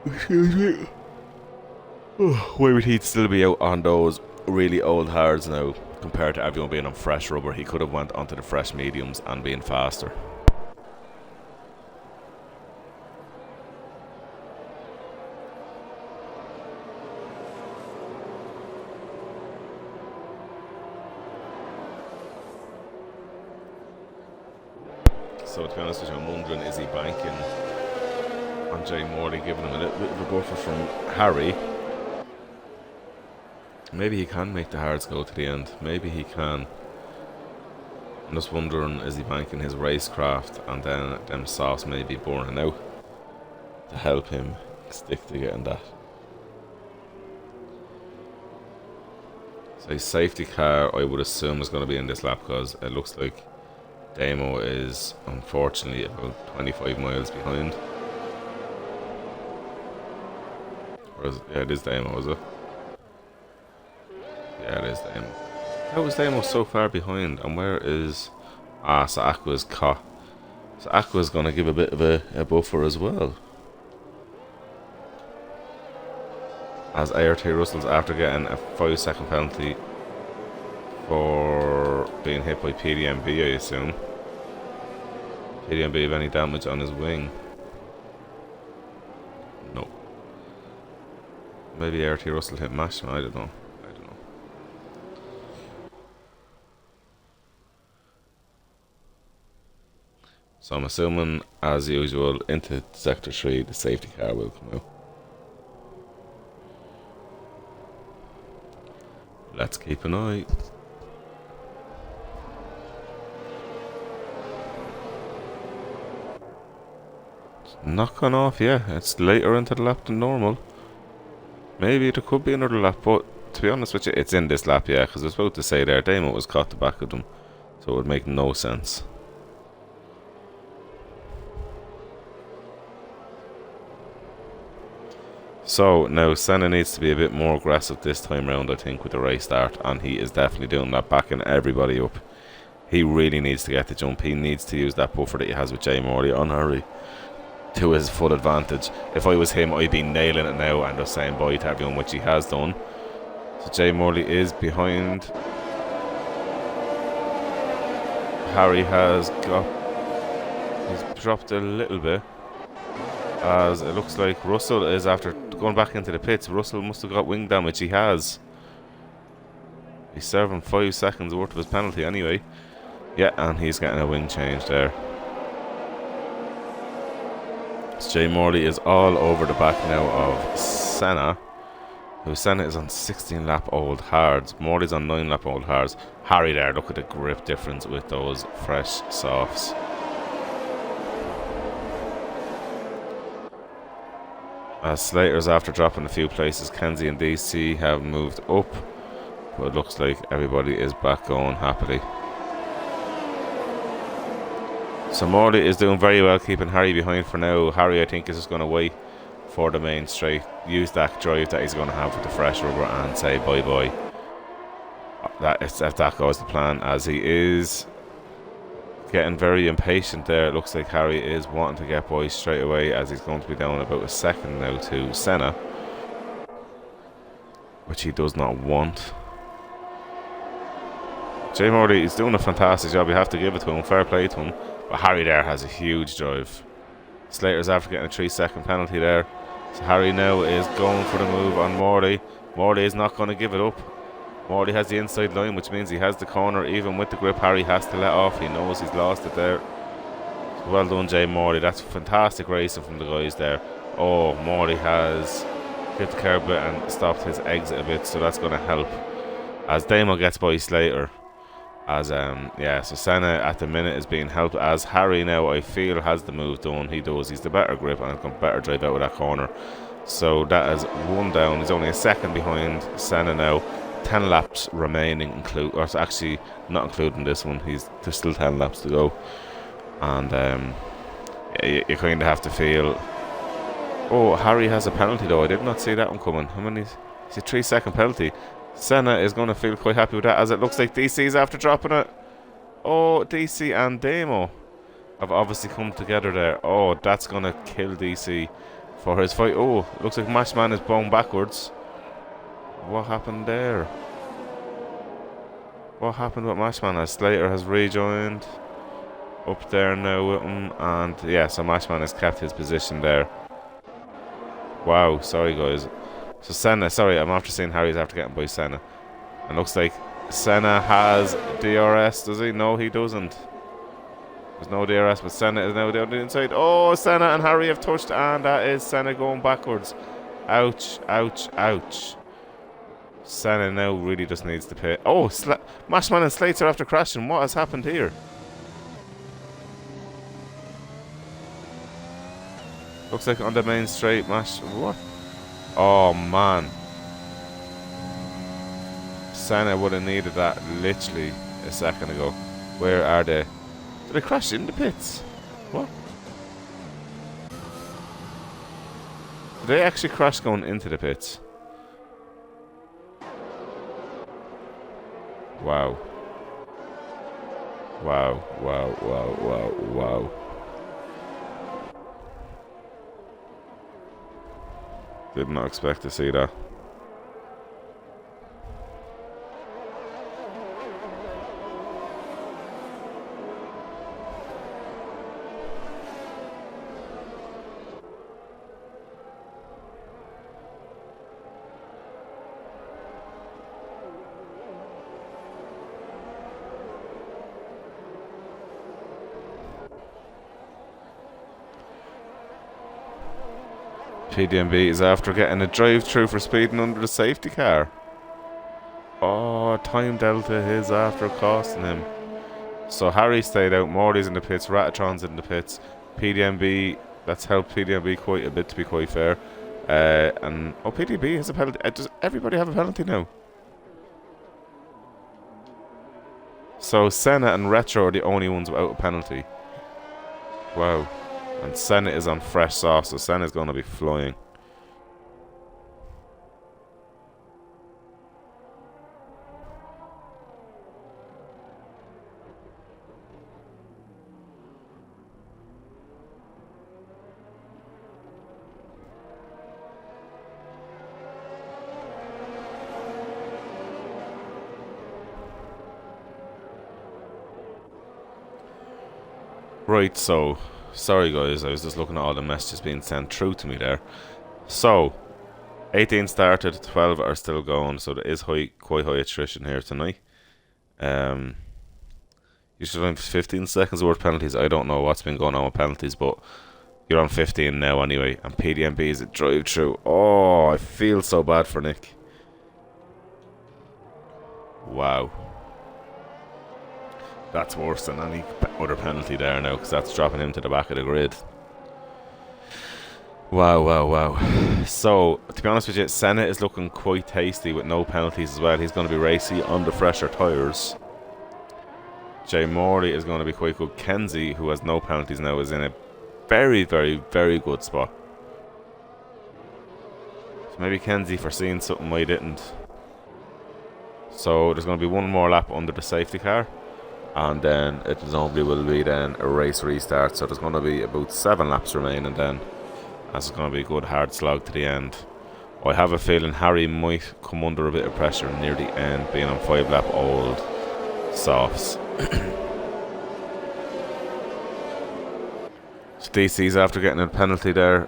Excuse me. Why would he still be out on those really old hards now, compared to everyone being on fresh rubber? He could have went onto the fresh mediums and been faster. So to be honest with you, I'm wondering, is he banking on Jay Morley, giving him a little bit of a buffer from Harry? Maybe he can make the hards go to the end. Maybe he can. I'm just wondering, is he banking his racecraft and then them softs may be burning out to help him stick to getting that? So a safety car, I would assume, is going to be in this lap because it looks like Damo is unfortunately about 25 miles behind. Or is it? Yeah, it is Damo, is it? Yeah, it is Damo. How is Damo so far behind? And where is... Ah, so Aqua's caught. So Aqua's going to give a bit of a buffer as well. As ART Russell's after getting a 5-second penalty for being hit by PDMB, I assume. PDMB have any damage on his wing? No. Maybe ART Russell hit Mashman, I don't know. So I'm assuming, as usual, into Sector 3, the safety car will come out. Let's keep an eye. It's not gone off yet. It's later into the lap than normal. Maybe there could be another lap, but to be honest with you, it's in this lap, yeah, because I was about to say there, Damo was caught the back of them, so it would make no sense. So now Senna needs to be a bit more aggressive this time round, I think, with the race start, and he is definitely doing that, backing everybody up. He really needs to get the jump. He needs to use that buffer that he has with Jay Morley on Harry to his full advantage. If I was him, I'd be nailing it now and just saying bye to everyone, which he has done. So Jay Morley is behind. Harry has got... He's dropped a little bit, as it looks like Russell is after going back into the pits. Russell must have got wing damage. He has. He's serving 5 seconds worth of his penalty anyway. Yeah, and he's getting a wing change there. So Jay Morley is all over the back now of Senna, who Senna is on 16 lap old hards. Morley's on 9 lap old hards. Harry there, look at the grip difference with those fresh softs. As Slater's after dropping a few places, Kenzie and DC have moved up, but it looks like everybody is back going happily. So Morley is doing very well, keeping Harry behind for now. Harry, I think, is just going to wait for the main straight, use that drive that he's going to have with the fresh rubber, and say bye-bye. If that goes to plan, as he is getting very impatient there. It looks like Harry is wanting to get by straight away, as he's going to be down about a second now to Senna, which he does not want. Jay Morley is doing a fantastic job. You have to give it to him. Fair play to him. But Harry there has a huge drive. Slater's after getting a 3-second penalty there. So Harry now is going for the move on Morley. Morley is not going to give it up. Morley has the inside line, which means he has the corner. Even with the grip, Harry has to let off. He knows he's lost it there. So well done, Jay Morley. That's fantastic racing from the guys there. Oh, Morley has hit the curb a bit and stopped his exit a bit, so that's going to help. As Damo gets by Slater. As yeah, so Senna at the minute is being helped, as Harry now, I feel, has the move done. He does. He's the better grip and can better drive out of that corner. So that is one down. He's only a second behind Senna now. 10 laps remaining, or actually not including this one. There's still 10 laps to go, and yeah, you kind of have to feel. Oh, Harry has a penalty though. I did not see that one coming. How many? It's a 3-second penalty. Senna is going to feel quite happy with that, as it looks like DC's after dropping it. Oh, DC and Damo have obviously come together there. Oh, that's going to kill DC for his fight. Oh, looks like Mashman is blown backwards. What happened there? What happened with Mashman? As Slater has rejoined up there now with him, and yeah, so Mashman has kept his position there. Wow, sorry guys. So Senna, sorry, I'm after seeing Harry's after getting by Senna. And looks like Senna has DRS, does he? No, he doesn't. There's no DRS, but Senna is now down the inside. Oh, Senna and Harry have touched, and that is Senna going backwards. Ouch, ouch, ouch. Senna now really just needs to pit. Oh, Mashman and Slater after crashing. What has happened here? Looks like on the main straight, What? Oh man. Senna would have needed that literally a second ago. Where are they? Did they crash in the pits? What? Did they actually crash going into the pits? Wow. Wow, wow, wow, wow, wow. Did not expect to see that. PDMB is after getting a drive-through for speeding under the safety car. Oh, time delta is after costing him. So Harry stayed out, Morty's in the pits, Ratatron's in the pits. PDMB, that's helped PDMB quite a bit, to be quite fair. And PDB has a penalty. Does everybody have a penalty now? So Senna and Retro are the only ones without a penalty. Wow. And Senna is on fresh sauce, so Senna's going to be flying. Right, so sorry guys, I was just looking at all the messages being sent through to me there. So 18 started, 12 are still going, so there is quite high attrition here tonight. You should have 15 seconds worth of penalties. I don't know what's been going on with penalties, but you're on 15 now anyway. And PDMB is a drive through. Oh, I feel so bad for Nick. Wow. That's worse than any other penalty there now, because that's dropping him to the back of the grid. Wow, wow, wow. So, to be honest with you, Senna is looking quite tasty with no penalties as well. He's going to be racy on the fresher tyres. Jay Morley is going to be quite good. Kenzie, who has no penalties now, is in a very, very, very good spot. So maybe Kenzie foreseeing something I didn't. So, there's going to be one more lap under the safety car. And then it presumably will be then a race restart. So there's going to be about 7 laps remaining then. That's going to be a good hard slog to the end. I have a feeling Harry might come under a bit of pressure near the end, being on 5-lap old softs. So DC's after getting a penalty there.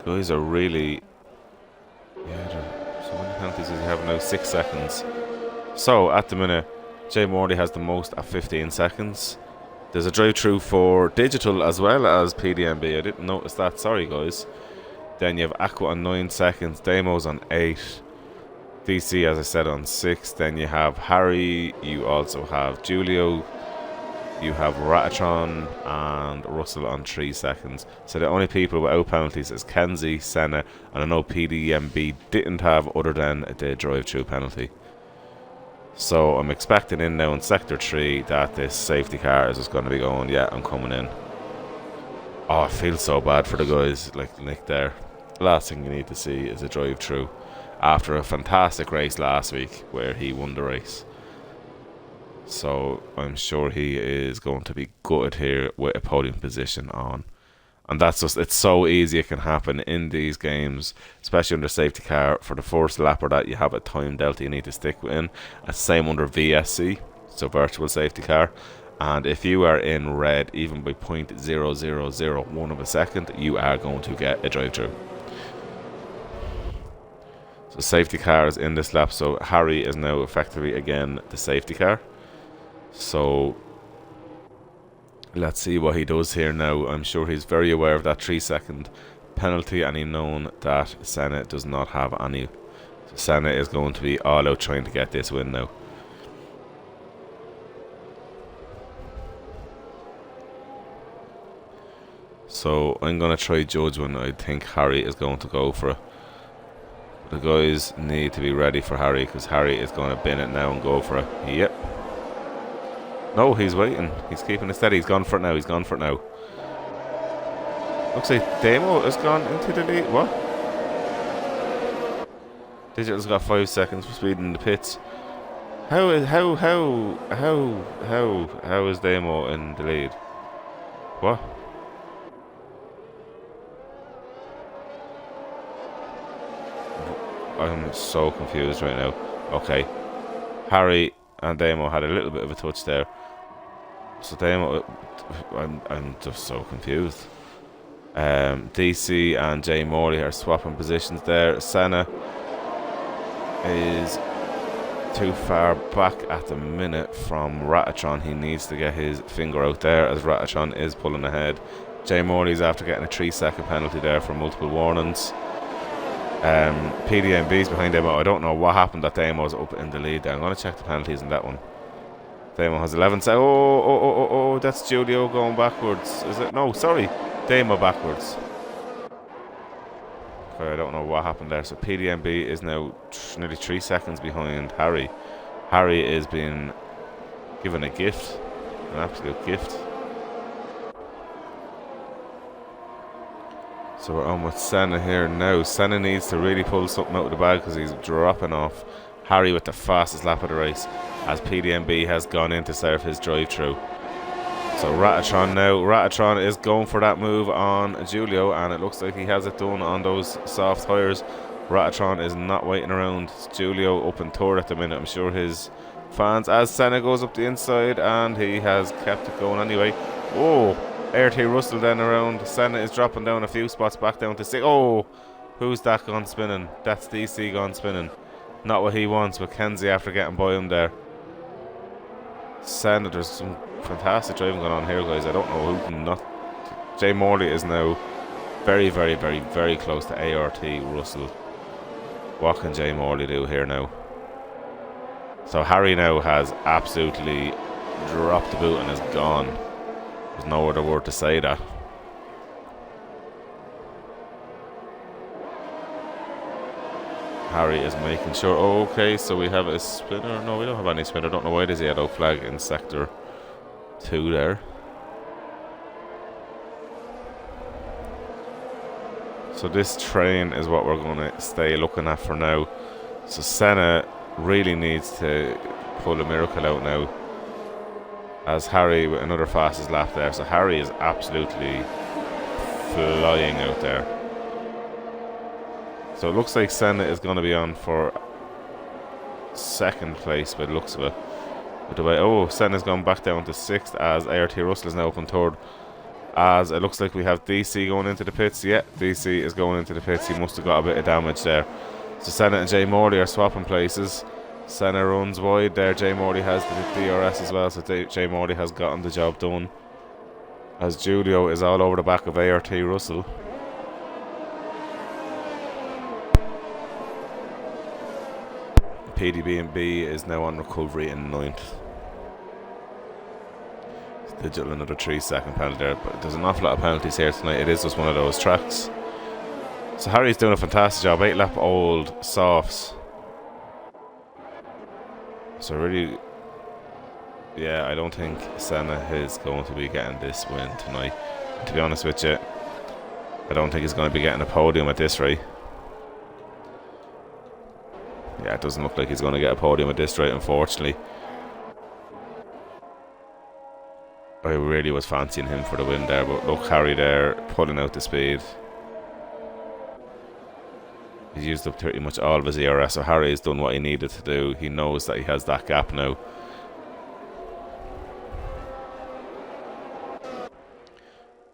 Guys are really... Yeah, so many penalties does he have now? 6 seconds. So, at the minute, Jay Morley has the most at 15 seconds. There's a drive-through for Digital as well as PDMB. I didn't notice that. Sorry, guys. Then you have Aqua on 9 seconds. Damo's on 8. DC, as I said, on 6. Then you have Harry. You also have Julio. You have Ratatron and Russell on 3 seconds. So the only people without penalties is Kenzie, Senna, and I know PDMB didn't have other than the drive-through penalty. So I'm expecting in now in Sector 3 that this safety car is just going to be going, yeah, I'm coming in. Oh, I feel so bad for the guys like Nick there. The last thing you need to see is a drive-through after a fantastic race last week where he won the race. So I'm sure he is going to be gutted here with a podium position on. And that's just, it's so easy it can happen in these games, especially under safety car. For the first lap or that, you have a time delta you need to stick within. Same under VSC, so virtual safety car. And if you are in red, even by 0.0001 of a second, you are going to get a drive-through. So safety car is in this lap, so Harry is now effectively again the safety car. So let's see what he does here now. I'm sure he's very aware of that 3-second penalty, and he known that Senna does not have any. So Senna is going to be all out trying to get this win now. So I'm going to try judge when I think Harry is going to go for it. the guys need to be ready for Harry, because Harry is going to bin it now and go for it. Yep. No, he's waiting. He's keeping it steady. He's gone for it now. He's gone for it now. Looks like Demo has gone into the lead. What? Digital's got 5 seconds for speed in the pits. How is Demo in the lead? What? I'm so confused right now. Okay. Harry and Damo had a little bit of a touch there. So Damo, I'm just so confused. DC and Jay Morley are swapping positions there. Senna is too far back at the minute from Ratatron. He needs to get his finger out there as Ratatron is pulling ahead. Jay Morley's after getting a 3-second penalty there for multiple warnings. PDMB's behind Damo. I don't know what happened that Damo's up in the lead there. I'm going to check the penalties in that one. Damo has 11 seconds. Oh, that's Julio going backwards. Is it? No, sorry. Damo backwards. Okay, I don't know what happened there. So PDMB is now nearly 3 seconds behind Harry. Harry is being given a gift. An absolute gift. So we're on with Senna here now. Senna needs to really pull something out of the bag because he's dropping off. Harry with the fastest lap of the race as PDMB has gone in to serve his drive-through. So Ratatron now. Ratatron is going for that move on Julio, and it looks like he has it done on those soft tyres. Ratatron is not waiting around. Julio up in third at the minute. I'm sure his fans, as Senna goes up the inside, and he has kept it going anyway. Whoa, R10 Russell then around. Senna is dropping down a few spots back down to 6. Oh, who's that gone spinning? That's DC gone spinning. Not what he wants, but Kenzie after getting by him there. Senna, there's some fantastic driving going on here, guys. I don't know who can not. Jay Morley is now very, very, very, very close to ART Russell. What can Jay Morley do here now? So Harry now has absolutely dropped the boot and is gone. There's no other word to say that. Harry is making sure. Oh, okay, so we have a spinner. No, we don't have any spinner. I don't know why there's a yellow flag in sector 2 there. So this train is what we're going to stay looking at for now. So Senna really needs to pull a miracle out now, as Harry with another fastest lap there. So Harry is absolutely flying out there. So it looks like Senna is going to be on for second place by the looks of it. With the way, oh, Senna's gone back down to 6th as ART Russell is now up in 3rd. As it looks like we have DC going into the pits. Yeah, DC is going into the pits. He must have got a bit of damage there. So Senna and Jay Morley are swapping places. Senna runs wide there. Jay Morley has the DRS as well, so Jay Morley has gotten the job done. As Julio is all over the back of ART Russell. PDB&B is now on recovery in 9th. Digital another 3-second penalty there, but there's an awful lot of penalties here tonight. It is just one of those tracks. So Harry's doing a fantastic job. 8-lap old softs. So really, yeah, I don't think Senna is going to be getting this win tonight. To be honest with you, I don't think he's going to be getting a podium at this rate. Yeah, it doesn't look like he's going to get a podium at this rate, unfortunately. I really was fancying him for the win there, but look, Harry there, pulling out the speed. He's used up pretty much all of his ERS, so Harry has done what he needed to do. He knows that he has that gap now.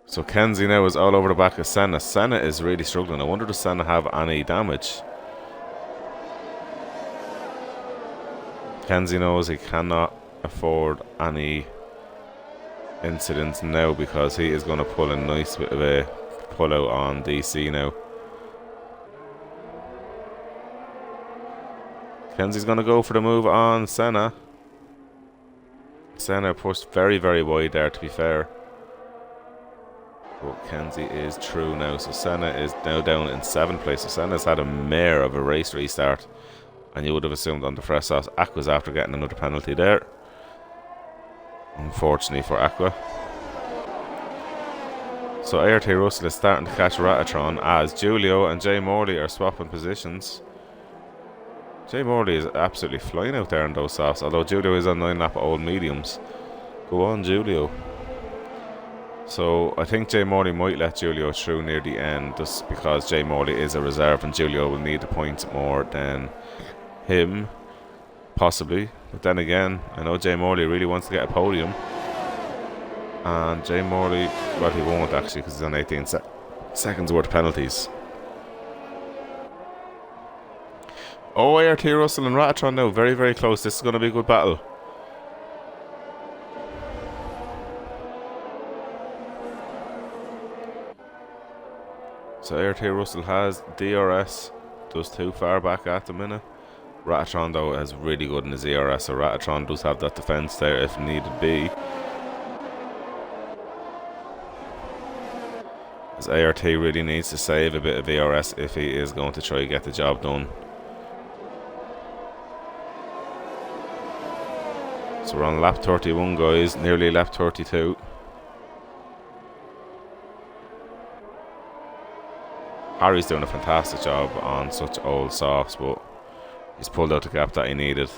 So Kenzie now is all over the back of Senna. Senna is really struggling. I wonder, does Senna have any damage? Kenzie knows he cannot afford any incidents now because he is going to pull a nice bit of a pull out on DC now. Kenzie's going to go for the move on Senna. Senna pushed very, very wide there, to be fair. But Kenzie is through now, so Senna is now down in 7th place. So Senna's had a mare of a race restart, and you would have assumed on the fresh sauce Aqua's after getting another penalty there. Unfortunately for Aqua. So ART Russell is starting to catch Ratatron as Julio and Jay Morley are swapping positions. Jay Morley is absolutely flying out there in those softs, although Julio is on 9 lap old mediums. Go on, Julio. So I think Jay Morley might let Julio through near the end, just because Jay Morley is a reserve and Julio will need the points more than him, possibly. But then again, I know Jay Morley really wants to get a podium, and Jay Morley, well, he won't actually because he's on 18 seconds worth of penalties. Oh, ART Russell and Ratatron now, very, very close. This is going to be a good battle. So ART Russell has DRS, just too far back at the minute. Ratatron though is really good in his ERS, so Ratatron does have that defence there if needed be. As ART really needs to save a bit of ERS if he is going to try to get the job done. So we're on lap 31 guys, nearly lap 32. Harry's doing a fantastic job on such old softs, but he's pulled out the gap that he needed.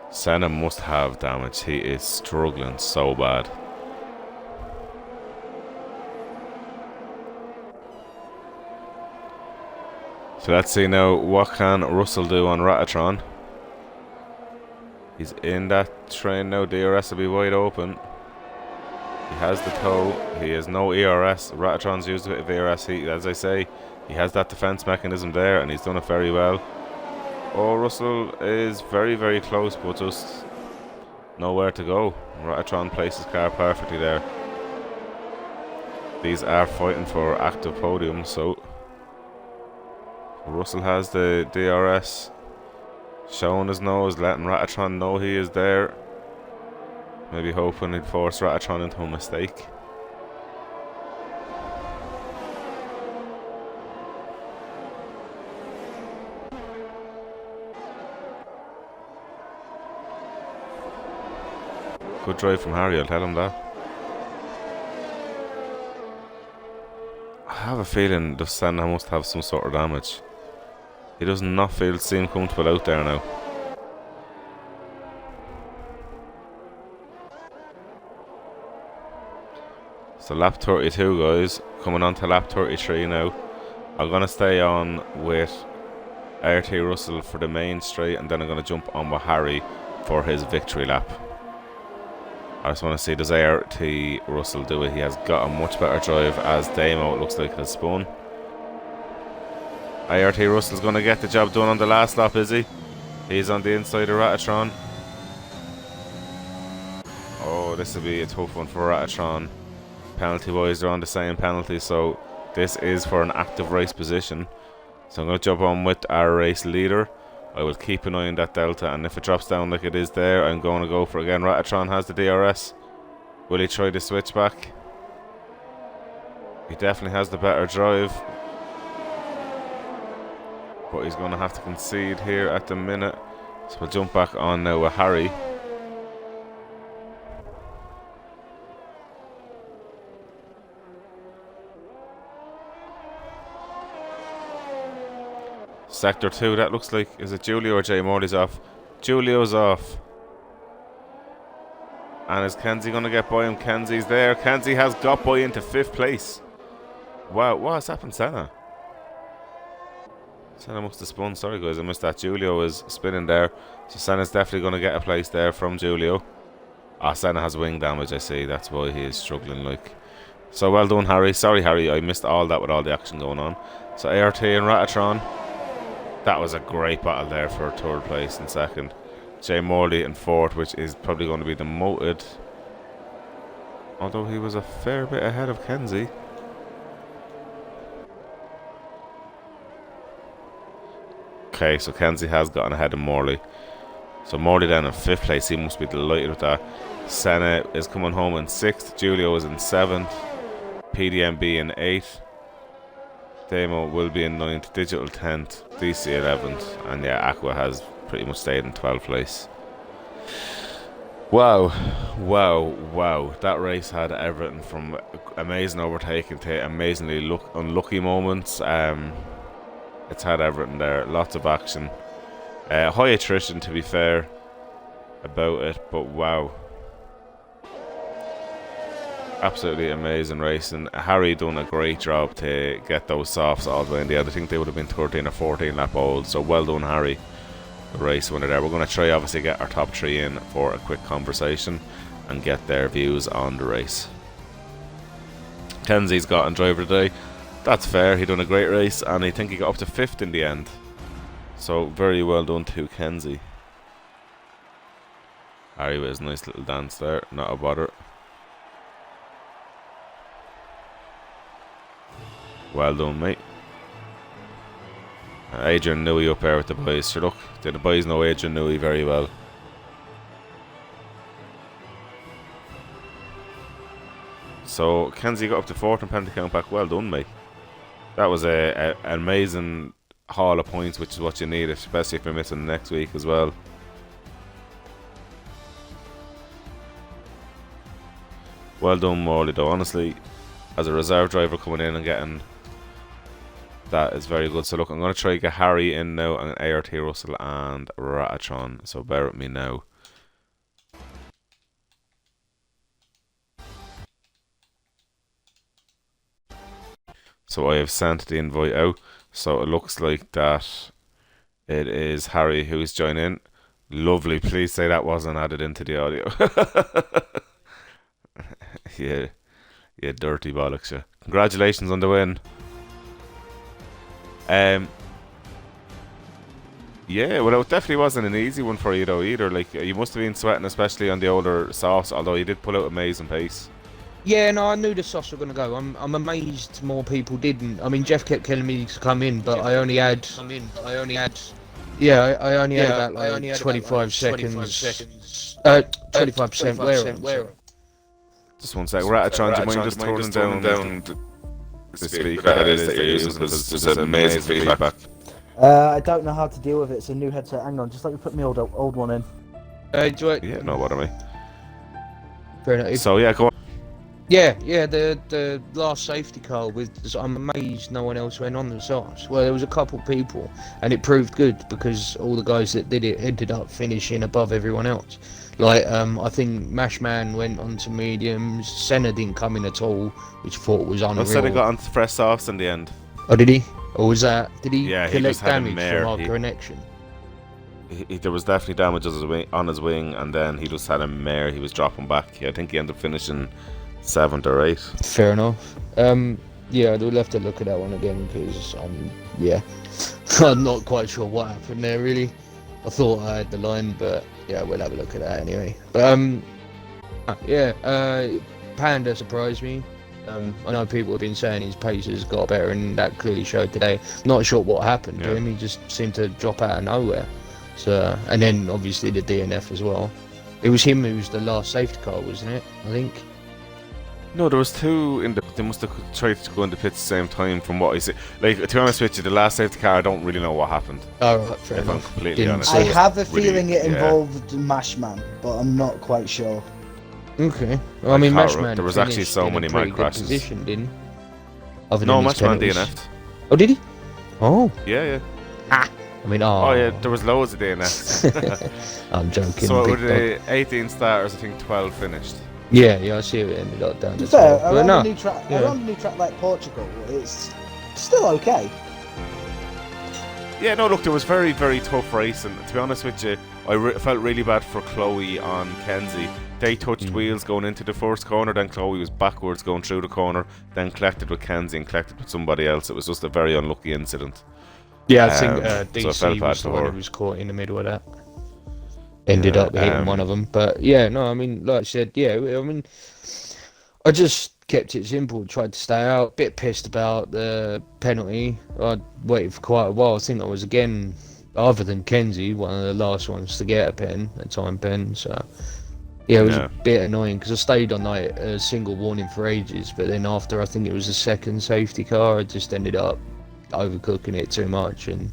Senna must have damage. He is struggling so bad. So let's see now, what can Russell do on Ratatron? He's in that train now. DRS will be wide open. He has the toe. He has no ERS. Ratatron's used a bit of ERS. As I say, he has that defense mechanism there, and he's done it very well. Oh, Russell is very, very close, but just nowhere to go. Ratatron places car perfectly there. These are fighting for active podiums, so Russell has the DRS, showing his nose, letting Ratatron know he is there. Maybe hoping he'd force Ratatron into a mistake. Good drive from Harry, I'll tell him that. I have a feeling the Senna must have some sort of damage. He does not seem comfortable out there now. So lap 32 guys, coming on to lap 33 now. I'm going to stay on with ART Russell for the main straight, and then I'm going to jump on with Harry for his victory lap. I just want to see, does ART Russell do it? He has got a much better drive, as Damo it looks like has spun. ART Russell's going to get the job done on the last lap, is he? He's on the inside of Ratatron. Oh, this will be a tough one for Ratatron. Penalty wise, they're on the same penalty, so this is for an active race position. So I'm going to jump on with our race leader. I will keep an eye on that delta, and if it drops down like it is there, I'm going to go for it again. Ratatron has the DRS. Will he try the switch back? He definitely has the better drive, but he's going to have to concede here at the minute. So we'll jump back on now with Harry. Sector 2, that looks like, is it Julio or Jay Morley's off? Julio's off. And is Kenzie going to get by him? Kenzie's there. Kenzie has got by into 5th place. Wow, what has happened, Senna? Senna must have spun. Sorry guys, I missed that. Julio is spinning there. So Senna's definitely going to get a place there from Julio. Ah, Senna has wing damage, I see. That's why he is struggling like. So well done, Harry. Sorry, Harry, I missed all that with all the action going on. So ART and Ratatron. That was a great battle there for 3rd place and 2nd. Jay Morley in 4th, which is probably going to be demoted. Although he was a fair bit ahead of Kenzie. Okay, so Kenzie has gotten ahead of Morley. So Morley down in 5th place, he must be delighted with that. Senna is coming home in 6th, Julio is in 7th, PDMB in 8th, Demo will be in 9th, Digital 10th, DC 11th, and yeah, Aqua has pretty much stayed in 12th place. Wow, that race had everything from amazing overtaking to amazingly unlucky moments. It's had everything there, lots of action. High attrition, to be fair, about it, but wow. Absolutely amazing racing. Harry done a great job to get those softs all the way in the end. I think they would have been 13 or 14 lap old, so well done, Harry. The race winner there. We're going to try, obviously, get our top 3 in for a quick conversation and get their views on the race. Kenzie's got on driver today. That's fair. He done a great race, and I think he got up to 5th in the end. So very well done to Kenzie. Harry with his nice little dance there. Not a bother. Well done, mate. Adrian Newey up there with the boys. Sure, look, the boys know Adrian Newey very well. So Kenzie got up to 4th in penalty count back. Well done, mate. That was an amazing haul of points, which is what you need, especially if you're missing next week as well. Well done, Morley, though. Honestly, as a reserve driver coming in and getting that is very good. So look, I'm going to try to get Harry in now, and ART Russell and Ratatron. So bear with me now. So I have sent the invite out. So it looks like that it is Harry who's joining in. Lovely. Please say that wasn't added into the audio. Yeah, dirty bollocks, yeah. Congratulations on the win. Yeah, well, it definitely wasn't an easy one for you though either. Like, you must have been sweating, especially on the older softs, although you did pull out amazing pace. Yeah, no, I knew the softs were going to go. I'm amazed more people didn't. I mean, Jeff kept telling me to come in, but I only had... Yeah, I only had about like 25 seconds. 25% wear. Just one sec. Ratatron, do you mind just turning down the speaker that it is that you're using, because there's amazing feedback. I don't know how to deal with it. It's a new headset. Hang on, just let me put my old one in. Yeah, no bother me. Fair enough. So yeah, go on. Yeah, the last safety car I'm amazed no one else went on the softs. Well, there was a couple people, and it proved good because all the guys that did it ended up finishing above everyone else. Like, I think Mashman went on to mediums. Senna didn't come in at all, which I thought was unreal. Senna got on to fresh softs in the end. Oh, did he? Or was that? Did he collect just had damage from our connection? There was definitely damage on his wing, and then he just had a mare. He was dropping back. I think he ended up finishing 7th or 8th. Fair enough. Yeah, we'll have to look at that one again because yeah, I'm not quite sure what happened there really. I thought I had the line, but yeah, we'll have a look at that anyway. But yeah, Panda surprised me. I know people have been saying his pace has got better, and that clearly showed today. Not sure what happened to him. He just seemed to drop out of nowhere. So, and then obviously the DNF as well. It was him who was the last safety car, wasn't it? I think. No, there was two in the. They must have tried to go in the pits at the same time, from what I see. Like, to be honest with you, the last safety car, I don't really know what happened. Oh, right, fair enough. I'm completely honest. I have a feeling it involved Mashman, but I'm not quite sure. Okay. Well, I mean, Mashman. There was actually so many mic crashes. Position, didn't? No, Mashman DNF'd. Oh, did he? Oh. Yeah. I mean, oh yeah, there was loads of DNFs. I'm joking. So with the 18 starters, I think 12 finished. Yeah, I see it ended up down. To be fair, around a new track like Portugal, it's still okay. Yeah, no, look, there was very, very tough racing. To be honest with you, I felt really bad for Chloe on Kenzie. They touched wheels going into the first corner, then Chloe was backwards going through the corner, then collected with Kenzie and collected with somebody else. It was just a very unlucky incident. Yeah, I think DC so was the one who was caught in the middle of that. Ended up hitting one of them. But yeah, no, I mean, like I said, yeah, I mean, I just kept it simple, tried to stay out. Bit pissed about the penalty. I waited for quite a while. I think I was again other than Kenzie, one of the last ones to get a time pen. So yeah, it was a bit annoying because I stayed on like a single warning for ages, but then after I think it was the second safety car, I just ended up overcooking it too much and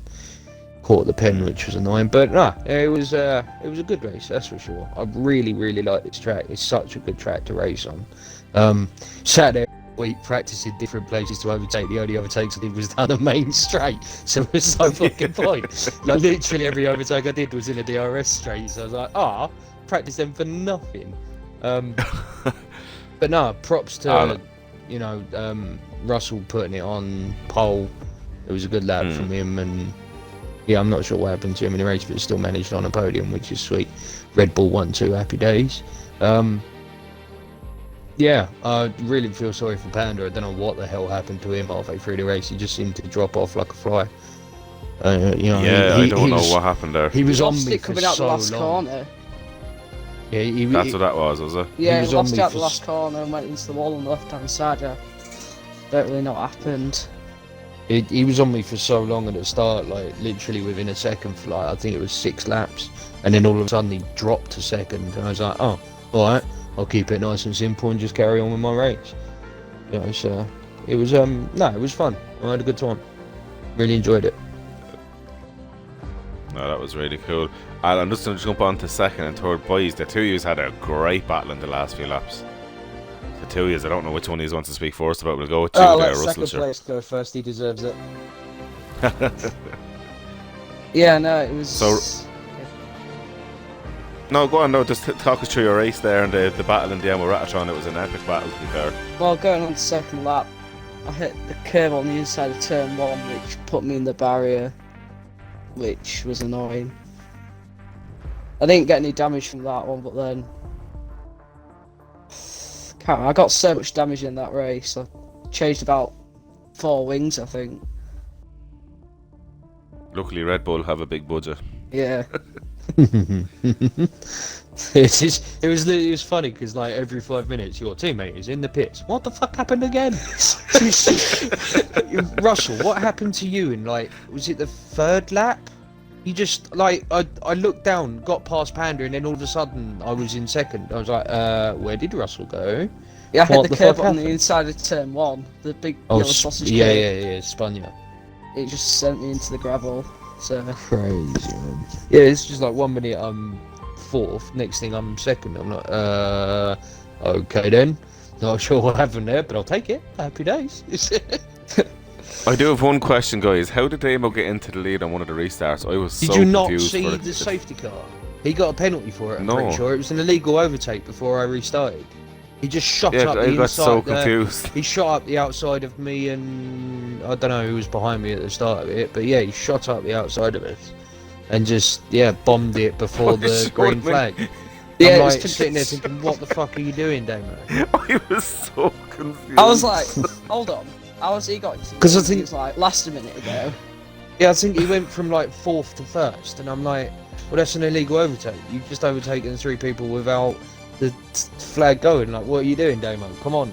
caught the pen, which was annoying. But no, it was a good race, that's for sure. I really like this track. It's such a good track to race on. Saturday week practicing different places to overtake. The only overtakes I did was down the main straight, so it was no fucking point. Like literally every overtake I did was in a DRS straight, so I was like, practice them for nothing. But no, props to Russell putting it on pole. It was a good lap from him, and yeah, I'm not sure what happened to him in the race, but still managed on a podium, which is sweet. Red Bull 1-2, happy days. Yeah, I really feel sorry for Panda. I don't know what the hell happened to him halfway through the race. He just seemed to drop off like a fly. I don't know what happened there. He was on me for coming out the last long. corner. Yeah, that's what that was it? Yeah, he he lost out the last corner and went into the wall on the left-hand side. I don't really know what happened. He was on me for so long at the start, like literally within a second for like, I think it was 6 laps, and then all of a sudden he dropped to second, and I was like, oh, alright, I'll keep it nice and simple and just carry on with my race. You know, so it was it was fun. I had a good time. Really enjoyed it. No, that was really cool. And I'm just going to jump on to second and third boys. The two of you had a great battle in the last few laps. The two of you, I don't know which one of you wants to speak first about. We'll go with you there, Russell. Second place go first. He deserves it. Yeah, no, it was. So, no, go on. No, just talk us through your race there and the battle in the end with Ratatron. It was an epic battle, to be fair. Well, going on to second lap, I hit the curve on the inside of turn 1, which put me in the barrier, which was annoying. I didn't get any damage from that one, but then I got so much damage in that race. I changed about 4 wings, I think. Luckily, Red Bull have a big budget. Yeah. It was funny because like every 5 minutes your teammate is in the pits. What the fuck happened again? Russell, what happened to you in like, was it the 3rd lap? You just like I looked down, got past Panda, and then all of a sudden I was in second. I was like, where did Russell go? Yeah, I hit the curve on happened? the inside of turn 1, the big yellow sausage yeah, cake. yeah, spun you. It just sent me into the gravel. So crazy, man. Yeah, it's just like 1 minute I'm 4th, next thing I'm 2nd. I'm like, okay then. Not sure what happened there, but I'll take it. Happy days. I do have one question, guys. How did Damo get into the lead on one of the restarts? I was so confused. Did you not confused see the safety car? He got a penalty for it, I'm No. pretty sure. It was an illegal overtake before I restarted. He just shot Yeah, up the I got inside. so confused. He shot up the outside of me, and I don't know who was behind me at the start of it, but yeah, he shot up the outside of us and just bombed it before the green flag. yeah, I'm it was like sitting there thinking, what the fuck are you doing, Damo? I was so confused. I was like, hold on. How has he got into the 'Cause I lead? think- It was like last a minute ago. Yeah, I think he went from like 4th to 1st, and I'm like, well, that's an illegal overtake. You've just overtaken 3 people without the flag going. Like, what are you doing, Damo? Come on.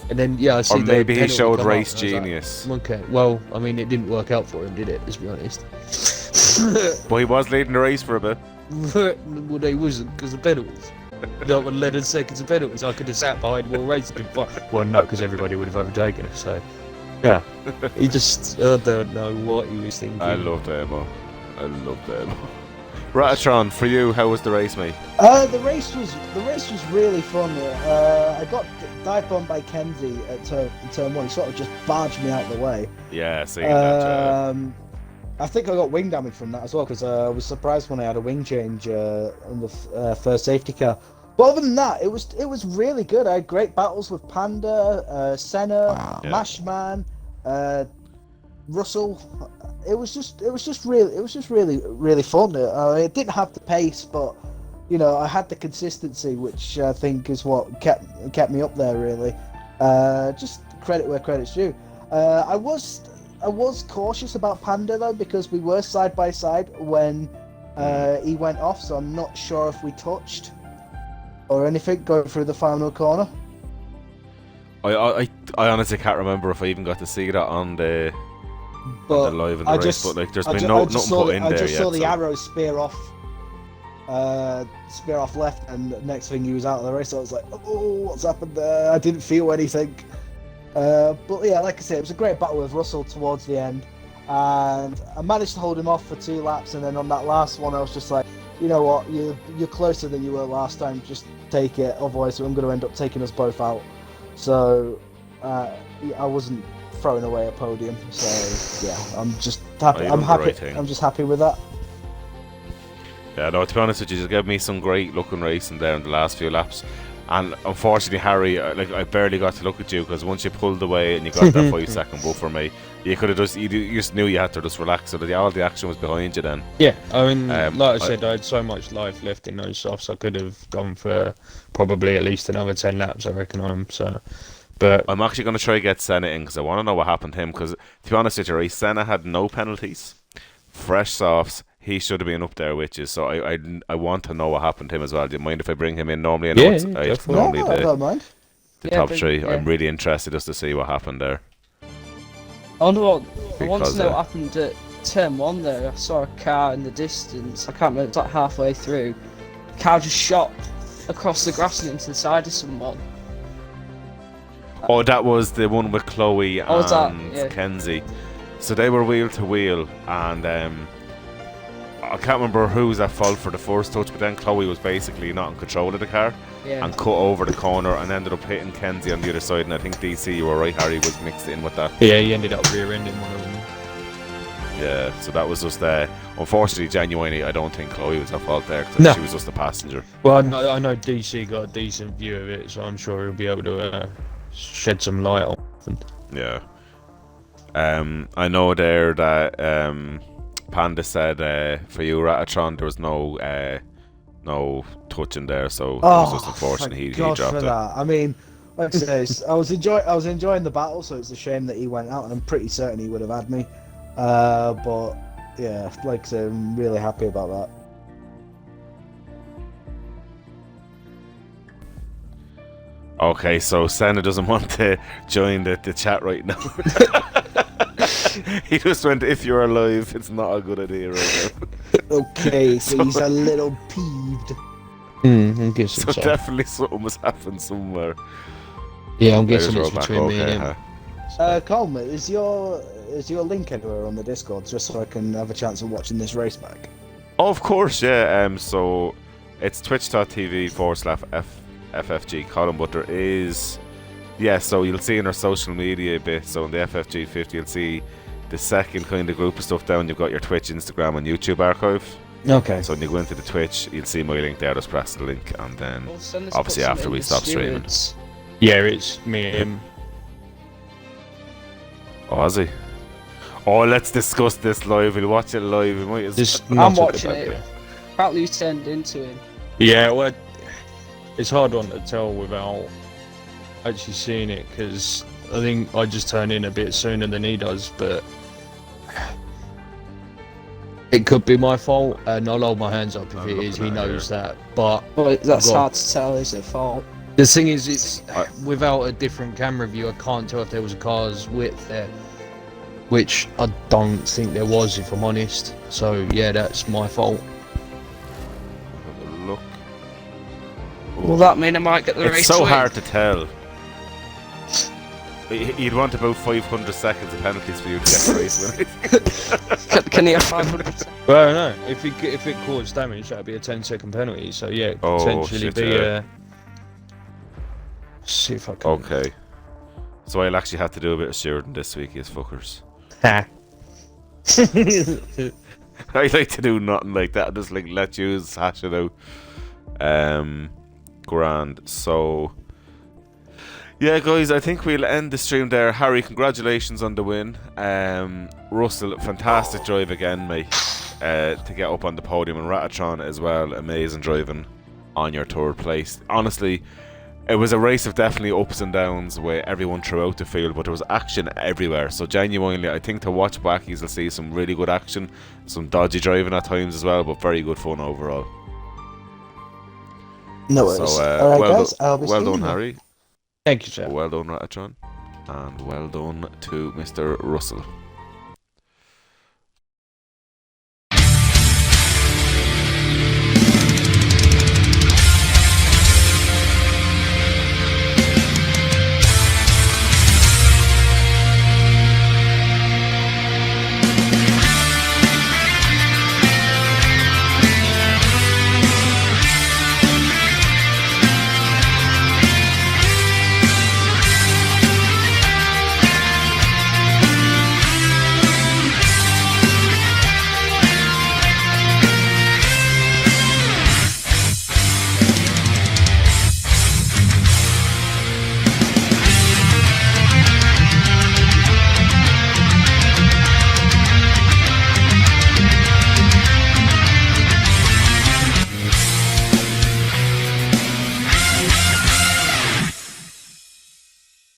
And then I see. Or maybe the he penalty showed come up, race and I was like, genius. okay, well, I mean, it didn't work out for him, did it? Let's be honest. But he was leading the race for a bit. Well, they wasn't because of penalties. Not with 11 seconds of penalties. I could have sat behind more race and been fine. Well, no, because everybody would have overtaken us. So, yeah, he just I don't know what he was thinking. I love Damo. Ratatron, for you, how was the race, mate? The race was really fun. I got dive bombed by Kenzie at turn 1. He sort of just barged me out of the way. Yeah, seeing that. I think I got wing damage from that as well, because I was surprised when I had a wing change on the first safety car. But other than that, it was really good. I had great battles with Panda, Senna, Mashman, Russell. It was just really fun. It didn't have the pace, but I had the consistency, which I think is what kept me up there really. Just credit where credit's due. I was cautious about Panda though, because we were side by side when he went off, so I'm not sure if we touched or anything going through the final corner. I honestly can't remember if I even got to see that on the but live in the I race, just, but like there's I been ju- nothing put in I there just yet. saw the so- arrow spear off left, and next thing he was out of the race. I was like, oh, what's happened there? I didn't feel anything. But yeah, like I said, it was a great battle with Russell towards the end, and I managed to hold him off for 2 laps, and then on that last one I was just like, you know what, you're closer than you were last time, just take it, otherwise I'm going to end up taking us both out. So I wasn't throwing away a podium, so yeah, I'm just happy. you I'm done the happy. right thing. I'm just happy with that. Yeah, no, to be honest with you, just gave me some great looking racing there in the last few laps. And unfortunately, Harry, I barely got to look at you because once you pulled away and you got that 5-second buffer, mate, you could have you just knew you had to just relax so that all the action was behind you then. Yeah, I mean, like I I- said, I had so much life left in those softs. I could have gone for probably at least another 10 laps, I reckon, on them. So, but I'm actually going to try to get Senna in because I want to know what happened to him. Because to be honest with you, right, Senna had no penalties, fresh softs. He should have been up there with you. So I want to know what happened to him as well. Do you mind if I bring him in? Normally, I know Yeah, it's yeah, it's definitely. normally No, I the don't mind. top but- 3. yeah. I'm really interested just to see what happened there. I wonder what. I want Because, to know what happened at turn 1 there. I saw a car in the distance. I can't remember. It's like halfway through. The car just shot across the grass and into the side of someone. Oh, that was the one with Chloe Oh, was that? and Yeah. Kenzie. So they were wheel to wheel, and I can't remember who was at fault for the first touch, but then Chloe was basically not in control of the car Yeah. and cut over the corner and ended up hitting Kenzie on the other side. And I think DC, you were right, Harry was mixed in with that. yeah, he ended up rear-ending one of them. Yeah, so that was just unfortunately, genuinely, I don't think Chloe was at fault there because No. she was just a passenger. Well, I know DC got a decent view of it, so I'm sure he'll be able to shed some light on it. Yeah. I know there that Panda said for you, Ratatron, there was no touching there, so it was just unfortunate he thank God dropped for it. that. I mean, like I say, I was enjoying the battle, so it's a shame that he went out, and I'm pretty certain he would have had me. But yeah, like I say, I'm really happy about that. Okay, so Senna doesn't want to join the chat right now. He just went, if you're alive, it's not a good idea right now. Okay, so he's a little peeved. I'm guessing So so. definitely something must happen somewhere. Yeah, I'm There's guessing it's rollback, between me and him. huh? Colm, is your link anywhere on the Discord, just so I can have a chance of watching this race back? Oh, of course, yeah. So it's twitch.tv/FFG Colm, but there is, yeah. So you'll see in our social media a bit. So in the FFG50, you'll see the second kind of group of stuff down. You've got your Twitch, Instagram, and YouTube archive. Okay. So when you go into the Twitch, you'll see my link there. Just press the link, and then Well, send us obviously put after something we in the stop streaming. stewards. Yeah, it's me and him. Oh, is he? Oh, let's discuss this live. We'll watch it live. We might as Just I'm not talk watching about it. Apparently you turned into him. Yeah, well, it's hard one to tell without actually seeing it, because I think I just turn in a bit sooner than he does, but it could be my fault, and I'll hold my hands up if I'm it is. looking He at it knows that. But Well, that's Go on. hard to tell. Is it fault? the thing is, it's I- without a different camera view, I can't tell if there was a car's width there, which I don't think there was, if I'm honest. So yeah, that's my fault. have a look. Will that mean I might get the It's race so win? hard to tell. You'd want about 500 seconds of penalties for you to get the race win. Can he have 500? Well, no, if it caused damage, that'd be a 10-second penalty. So yeah, it could Oh, potentially shit, be yeah. See if I can. Okay. So I'll actually have to do a bit of Sheridan this week, you fuckers. Ha. I like to do nothing like that. Just like let you hash it out. Grand. So yeah, guys, I think we'll end the stream there. Harry, congratulations on the win. Russell, fantastic drive again, mate. To get up on the podium, and Ratatron as well, amazing driving on your third place. Honestly, it was a race of definitely ups and downs with everyone throughout the field, but there was action everywhere. So genuinely, I think to watch back, you'll see some really good action, some dodgy driving at times as well, but very good fun overall. No worries. So, All right, well, guys. I'll be well seeing done, you. Harry. Thank you, sir. Well done, Ratatron. And well done to Mr. Russell.